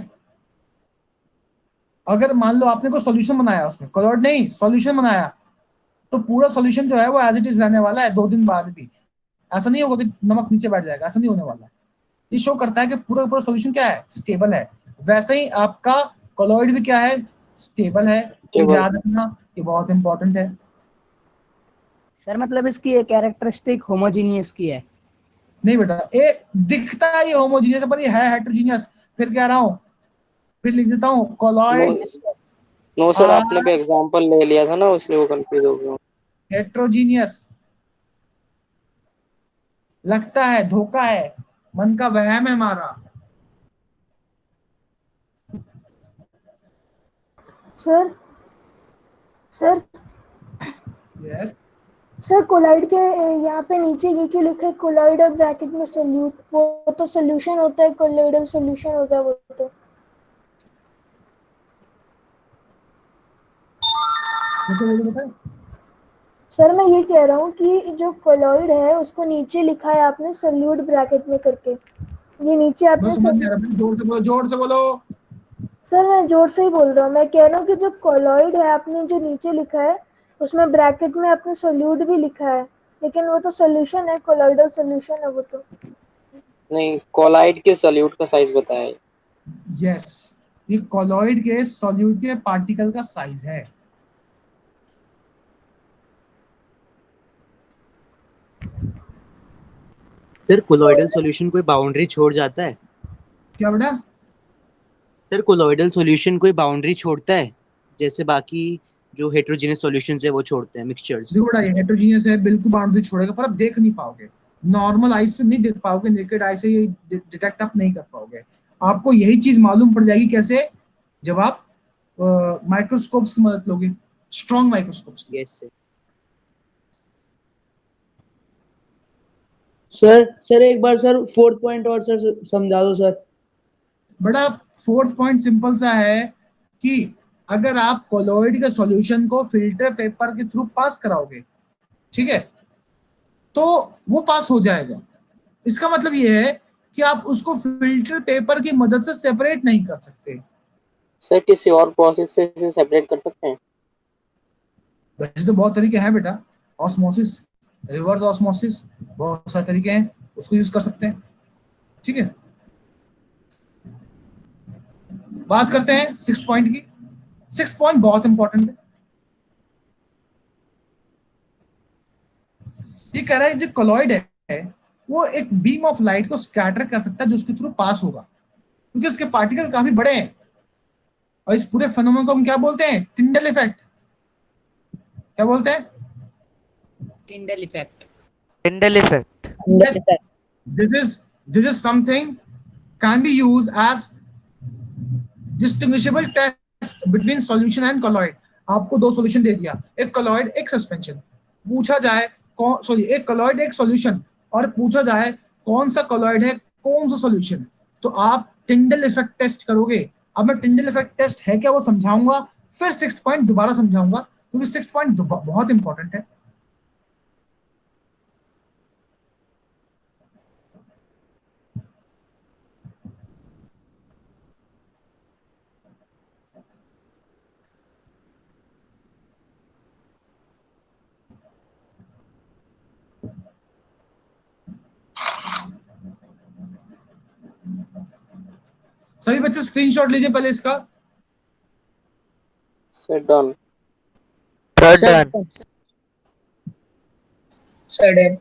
अगर मान लो आपने कोई सॉल्यूशन बनाया, उसमें कोलॉइड नहीं सॉल्यूशन बनाया, तो पूरा सॉल्यूशन जो है वो एज इट इज रहने वाला है 2 दिन बाद भी। ऐसा नहीं होगा कि नमक नीचे बैठ जाएगा, ऐसा नहीं होने वाला है। ये शो करता है कि पूरा पूरा सॉल्यूशन क्या है? स्टेबल है। वैसे ही आपका कोलॉइड भी क्या है? स्टेबल है। ये याद रखना, ये बहुत इंपॉर्टेंट है। सर मतलब इसकी ये कैरेक्टरिस्टिक होमोजीनियस की है? नहीं बेटा, ये दिखता है ये होमोजीनियस, पर ये है हेटेरोजीनियस। फिर कह रहा हूँ, फिर लिख देता हूँ, कोलॉइड्स नो सर, आपने भी एग्जांपल ले लिया था ना, इसलिए वो कंफ्यूज हो गया। हेटेरोजीनियस लगता है, धोखा है, मन का वहम है हमारा। Sir sir yes, sir colloid के यहाँ पे नीचे ये क्यों लिखा है कोलाइड और ब्रैकेट में सोल्यूट? वो तो सोल्यूशन होता है, कोलाइडल सोल्यूशन होता है वो तो। सर मैं ये कह रहा हूँ कि जो कोलॉइड है उसको नीचे लिखा है आपने सोल्यूट ब्रैकेट में करके, ये नीचे आपने समझ नहीं आ रहा, जोर से बोलो, जोर से बोलो। सर मैं जोर से ही बोल रहा हूँ। मैं कह रहा हूँ कि जो कोलॉइड है आपने जो नीचे लिखा है उसमें ब्रैकेट में आपने सोल्यूट भी लिखा है, लेकिन वो तो सोल्यूशन है, कोलॉइडल सोल्यूशन है वो तो। नहीं, कोलाइड के सॉल्यूट का साइज बताया है। यस, ये कोलॉइड के सॉल्यूट के पार्टिकल का साइज है। सर कोलॉइडल सॉल्यूशन कोई बाउंड्री छोड़ जाता है? क्या बेटा? सर कोलॉइडल सॉल्यूशन कोई बाउंड्री छोड़ता है, जैसे बाकी जो हेटेरोजेनियस सॉल्यूशंस है वो छोड़ते हैं, मिक्सचर्स? देखो बेटा, ये हेटेरोजीनियस है, बिल्कुल बाउंड्री छोड़ेगा, पर आप देख नहीं पाओगे, नॉर्मल आई से नहीं देख पाओगे, नेकेड आई से ये डिटेक्ट आप नहीं कर पाओगे। आपको यही चीज मालूम पड़ जाएगी कैसे? जब आप माइक्रोस्कोप्स की मदद लोगे, स्ट्रॉन्ग माइक्रोस्कोप्स की। Yes sir. सर एक बार सर 4th पॉइंट और सर समझा दो सर। बड़ा 4th पॉइंट सिंपल सा है कि अगर आप कोलॉइड के सॉल्यूशन को फिल्टर पेपर के थ्रू पास कराओगे, ठीक है, तो वो पास हो जाएगा। इसका मतलब ये है कि आप उसको फिल्टर पेपर की मदद से सेपरेट नहीं कर सकते। सर किसी और प्रोसेस से इसे सेपरेट कर सकते हैं? वैसे तो बहुत तरीके हैं बेटा, ऑस्मोसिस, रिवर्स ऑस्मोसिस, बहुत सारे तरीके हैं, उसको यूज कर सकते हैं। ठीक है, बात करते हैं 6 पॉइंट की। 6 पॉइंट बहुत इंपॉर्टेंट है। ये कह रहा है जो कोलॉइड है वो एक बीम ऑफ लाइट को स्कैटर कर सकता है जो उसके थ्रू पास होगा, क्योंकि उसके पार्टिकल काफी बड़े हैं। और इस पूरे फेनोमेनन को हम क्या बोलते हैं? Tyndall effect. क्या बोलते हैं? Tyndall effect. Tyndall effect. Yes, this is something can be used as distinguishable test between solution and colloid। आपको 2 सॉल्यूशन दे दिया, एक colloid एक सस्पेंशन, पूछा जाए एक colloid एक सॉल्यूशन, और पूछा जाए कौन सा कॉलॉइड है, कौन सा सॉल्यूशन। तो आप टिंडल इफेक्ट टेस्ट करोगे। अब मैं टिंडल इफेक्ट टेस्ट है क्या वो समझाऊंगा, फिर 6 पॉइंट दोबारा समझाऊंगा, क्योंकि 6 पॉइंट बहुत इंपॉर्टेंट है। सभी बच्चे स्क्रीनशॉट लीजिए पहले इसका। Sir done. Sir done. Sudden.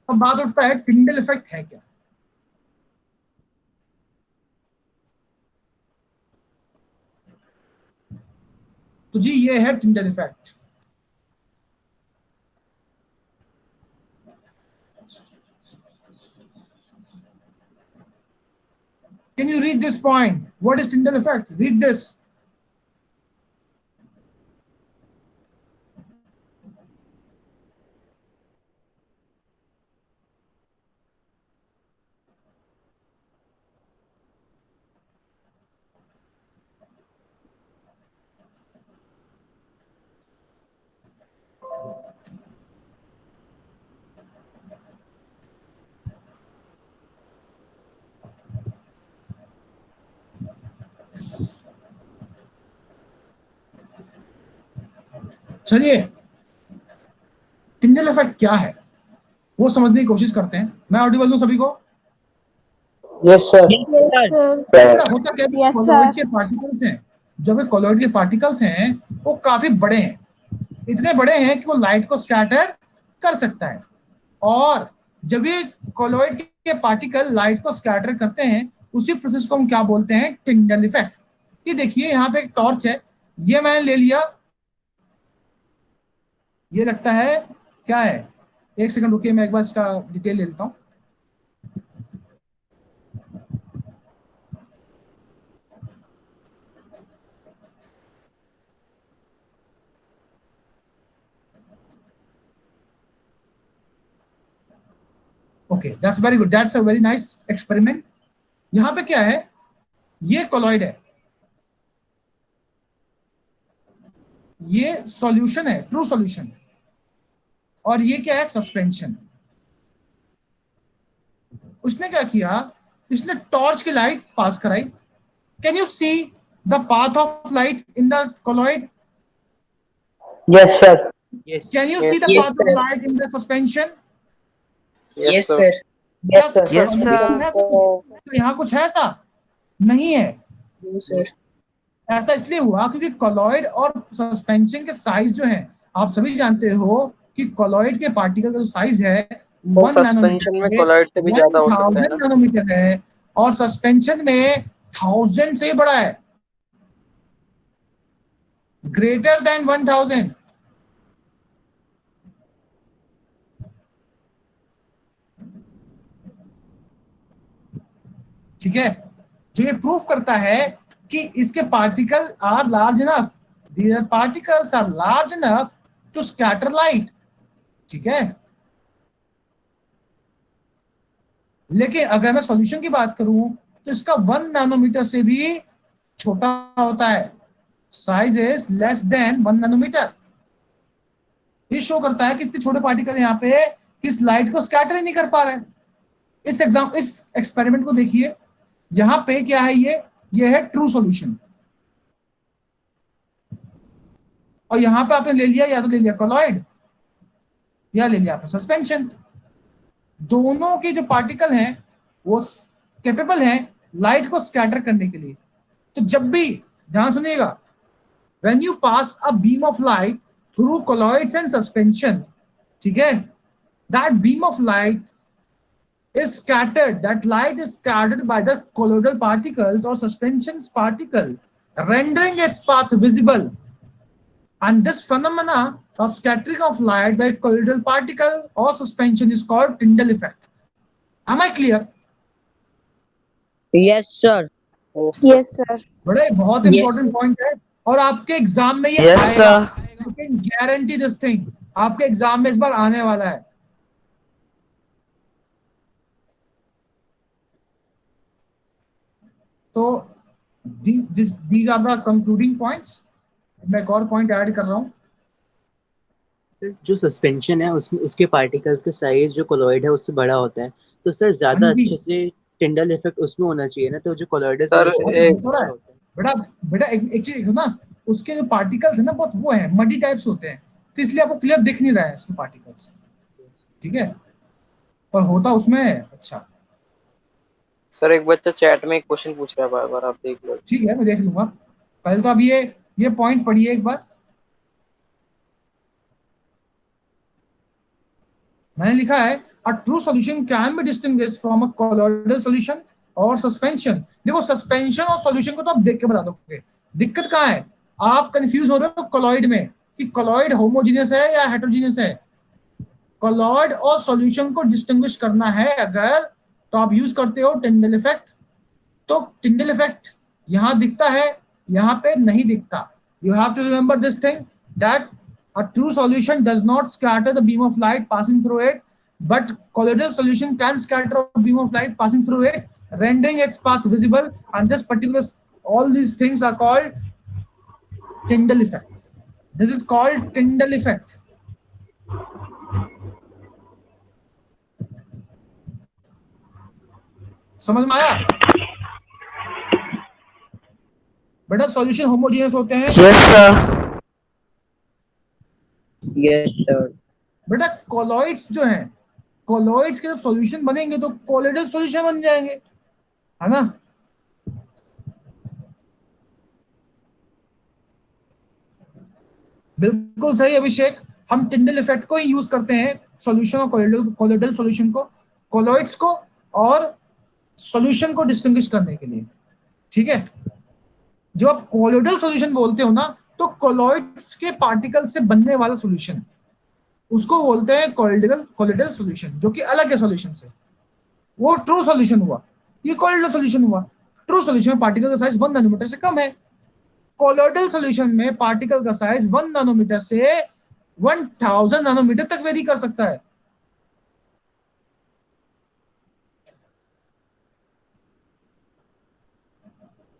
अब बात उठता है टिंडल इफेक्ट है क्या। तो जी ये है Tyndall effect. Can you read this point? What is Tyndall effect? Read this. चलिए टिंडल इफेक्ट क्या है वो समझने की कोशिश करते हैं। मैं ऑडिबल हूं सभी को? Yes sir. होता क्या है, Yes, कोलॉइड sir. के पार्टिकल्स हैं, जब कोलॉइड के पार्टिकल्स हैं वो काफी बड़े हैं, इतने बड़े हैं कि वो लाइट को स्कैटर कर सकता है। और जब ये कोलॉइड के पार्टिकल लाइट को स्कैटर करते हैं उसी प्रोसेस को हम क्या बोलते हैं, टिंडल इफेक्ट। ये देखिए यहाँ पे एक टॉर्च है, ये मैंने ले लिया, ये लगता है क्या है, एक सेकंड रुकिए मैं एक बार इसका डिटेल ले लेता हूं। Okay that's very good, that's a very nice experiment. यहां पे क्या है, ये कोलॉइड है, ये सॉल्यूशन है, ट्रू सॉल्यूशन, और ये क्या है, सस्पेंशन। उसने क्या किया, इसने टॉर्च की लाइट पास कराई। Can you see the path of light in the colloid? Yes sir. Yes. Can you see the Yes, path of sir. Light in the suspension? Yes, sir. Yes sir. Yes, sir. तो यहाँ कुछ है ऐसा नहीं है। No, sir. ऐसा इसलिए हुआ क्योंकि कोलॉइड और सस्पेंशन के साइज जो है, आप सभी जानते हो कि कोलॉइड के पार्टिकल का जो साइज है वो 1 सस्पेंशन में कोलॉइड से भी ज्यादा हो सकता है 1000 ना। नैनोमीटर है, और सस्पेंशन में 1000 से बड़ा है, ग्रेटर देन 1000। ठीक है, जो ये प्रूव करता है कि इसके particle are large enough, these particles are large enough to scatter light, ठीक है। लेकिन अगर मैं सॉल्यूशन की बात करूं तो इसका 1 नैनोमीटर से भी छोटा होता है, size is less than 1 nanometer. ये शो करता है कि इतने छोटे पार्टिकल यहाँ पे इस लाइट को स्कैटर ही नहीं कर पा रहे हैं। इस एक्सपेरिमेंट को देखिए, यहाँ पे क्या है, ये है ट्रू सॉल्यूशन, और यहाँ पे आपने ले लिया, या तो ले लिया कोलॉइड या ले लिया आपने सस्पेंशन। दोनों के जो पार्टिकल हैं वो कैपेबल हैं लाइट को स्कैटर करने के लिए। तो जब भी, ध्यान सुनिएगा, when you pass a beam of light through colloids and suspension, ठीक है, that beam of light is scattered, that light is scattered by the colloidal particles or suspensions particle, rendering its path visible. And this phenomena of scattering of light by colloidal particle or suspension is called Tyndall effect. Am I clear? Yes, sir. Yes, sir. बड़े बहुत Yes. Important point है, और आपके exam में ये Yes, आएगा। sir. You can guarantee this thing, आपके exam में इस बार आने वाला है। तो these are the concluding points। मैं एक और पॉइंट ऐड कर रहा हूँ। सर जो सस्पेंशन है उसमें उसके पार्टिकल्स का साइज जो कोलॉइड है उससे बड़ा होता है, तो सर ज्यादा हाँ जी। अच्छे से टिंडल इफेक्ट उसमें होना चाहिए ना, तो जो कोलॉइडल सर, सॉल्यूशन थोड़ा है। बेटा एक चीज देखो ना, उसके जो पार्टिकल्स है ना बहुत वो है, मडी टाइप्स होते हैं, तो इसलिए आपको क्लियर दिख नहीं रहा है इसके पार्टिकल्स, ठीक है, पर होता उसमें है। अच्छा सर एक बच्चा चैट में एक क्वेश्चन पूछ रहा है बार बार, आप देख लो। ठीक है, मैं देख लूंगा। पहले तो अब ये पॉइंट पढ़िए एक बार। मैंने लिखा है a true solution can be distinguished from a colloidal solution और सस्पेंशन। देखो सस्पेंशन और सॉल्यूशन को तो आप देख के बता दोगे, दिक्कत कहाँ है, आप कंफ्यूज हो रहे हो कोलॉइड में कि कोलॉइड होमोजेनियस है या हेटेरोजेनियस है। कोलॉइड और सॉल्यूशन को डिस्टिंग्विश करना है अगर, तो आप यूज करते हो टिंडल इफेक्ट। तो टिंडल इफेक्ट यहाँ दिखता है, यहाँ पे नहीं दिखता। You have to remember this thing that a true solution does not scatter the beam of light passing through it, but colloidal solution can scatter a beam of light passing through it, rendering its path visible. And this particular, all these things are called Tyndall effect. This is called Tyndall effect. समझ में आया बेटा? Solution homogeneous होते हैं। Yes, sir. Yes, sir. बेटा colloids जो हैं, colloids के जब सॉल्यूशन बनेंगे तो कोलॉइडल सॉल्यूशन बन जाएंगे, है ना? बिल्कुल सही अभिषेक, हम टिंडल इफेक्ट को ही यूज करते हैं सॉल्यूशन और कोलॉइडल सॉल्यूशन को, कोलॉइड्स को और सॉल्यूशन को डिस्टिंग्विश करने के लिए, ठीक है। जब आप कोलॉइडल सॉल्यूशन बोलते हो ना, तो कोलॉइड्स के पार्टिकल से बनने वाला सॉल्यूशन, उसको बोलते हैं कोलॉइडल सॉल्यूशन, जो कि अलग है सॉल्यूशन से। वो ट्रू सॉल्यूशन हुआ, ये कोलॉइडल सॉल्यूशन हुआ। ट्रू सॉल्यूशन में पार्टिकल का साइज 1 नैनोमीटर से कम है, कोलॉइडल सॉल्यूशन में पार्टिकल का साइज 1 नैनोमीटर से 1000 नैनोमीटर तक वेरी कर सकता है।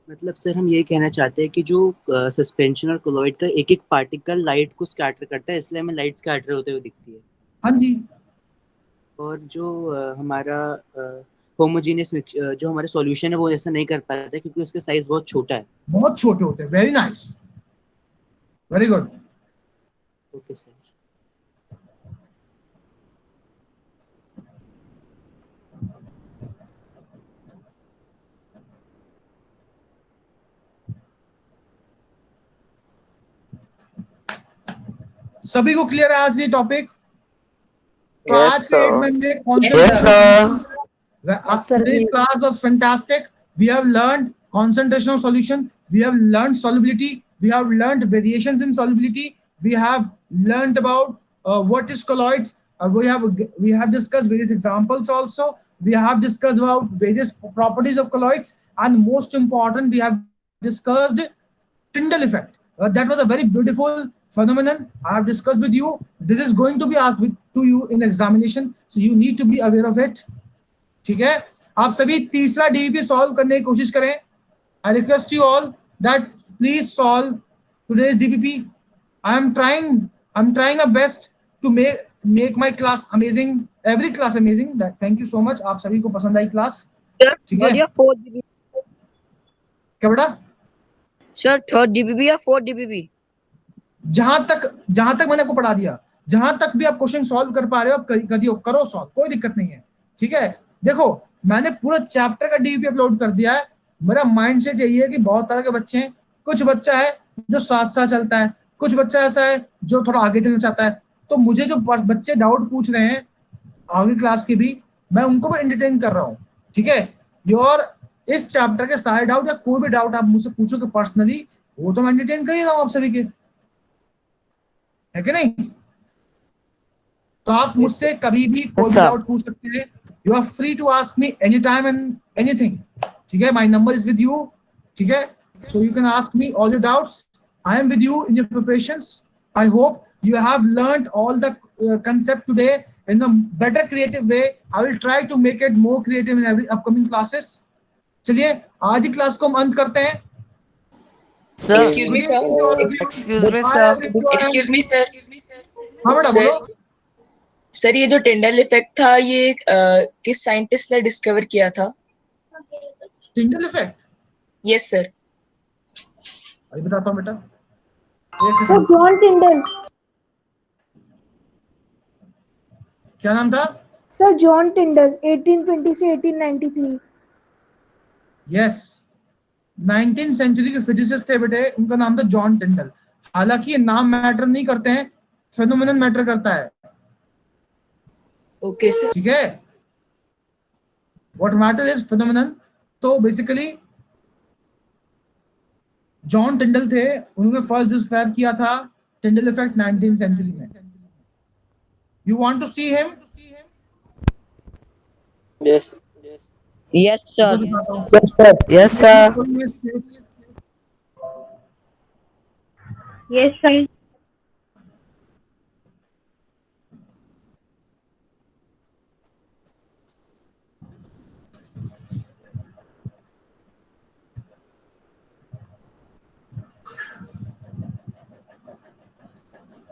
मतलब सर हम ये कहना चाहते हैं कि जो सस्पेंशन और कोलॉइड का एक एक पार्टिकल लाइट को स्कैटर करता है, इसलिए हमें लाइट स्कैटर होते हुए दिखती है। हाँ जी। और जो हमारा होमोजेनियस जो हमारे सॉल्यूशन है वो ऐसा नहीं कर पाता है क्योंकि उसका साइज बहुत छोटा है। बहुत छोटे होते हैं। Very nice, very good. Okay sir. सभी को क्लियर है आज ये टॉपिक? तो Yes, आज के sir. में Yes, sir. Today's class was fantastic. We have learned concentration of solution. We have learned solubility. We have learned variations in solubility. We have learned about what is colloids. we have discussed various examples also. We have discussed about various properties of colloids, and most important, we have discussed Tyndall effect. That was a very beautiful phenomenon. I have discussed with you. This is going to be asked to you in examination, so you need to be aware of it. ठीक है, आप सभी तीसरा DBP solve करने की कोशिश करें. I request you all that please solve today's DPP. I'm trying my best to make my class amazing, every class amazing. Thank you so much. आप सभी को पसंद आई क्लास? ठीक है. Fourth DBP. क्या बेटा? Sir, third DBP या fourth DBP? जहां तक मैंने आपको पढ़ा दिया, जहां तक भी आप क्वेश्चन सॉल्व कर पा रहे हो, आप करो सॉल्व, कोई दिक्कत नहीं है. ठीक है. देखो, मैंने पूरा चैप्टर का डीबीपी अपलोड कर दिया है. मेरा माइंडसेट यही है कि बहुत तरह के बच्चे हैं. कुछ बच्चा है जो साथ साथ चलता है, कुछ बच्चा ऐसा है जो थोड़ा आगे चलना चाहता है. तो मुझे जो बच्चे डाउट पूछ रहे हैं आगे क्लास के भी, मैं उनको भी एंटरटेन कर रहा हूँ. ठीक है. और इस चैप्टर के सारे डाउट या कोई भी डाउट आप मुझसे पूछोगे पर्सनली, वो तो मैं एंटरटेन कर ही रहा हूँ आप सभी के, है कि नहीं? तो आप मुझसे कभी भी कोई भी डाउट पूछ सकते हैं. You are free to ask me any time and anything. ठीक है. My number is with you. ठीक है. So you can ask me all your doubts. I am with you in your preparations. I hope you have learned all the concept today in a better creative way. I will try to make it more creative in every upcoming classes. चलिए आज ही class को हम अंत करते हैं. Excuse me, sir. Excuse me, sir. हाँ बेटा बोलो. सर ये जो टिंडल इफेक्ट था, ये किस साइंटिस्ट ने डिस्कवर किया था? Tyndall effect? Yes sir. अभी बताता हूँ बेटा. Sir John टिंडल. क्या नाम था? सर जॉन टिंडल, 1820 से 1893. यस, 19th सेंचुरी के फिजिसिस्ट थे बेटे. उनका नाम था जॉन टिंडल. हालांकि ये नाम मैटर नहीं करते हैं, फेनोमेनन मैटर करता है. Okay sir. ठीक है. What matter is phenomenon. तो बेसिकली जॉन टिंडल थे, उन्होंने फर्स्ट डिस्क्राइब किया था टिंडल इफेक्ट 19th सेंचुरी में. You want to see him? Yes. Yes, sir. Yes, sir. Yes. Yes, sir.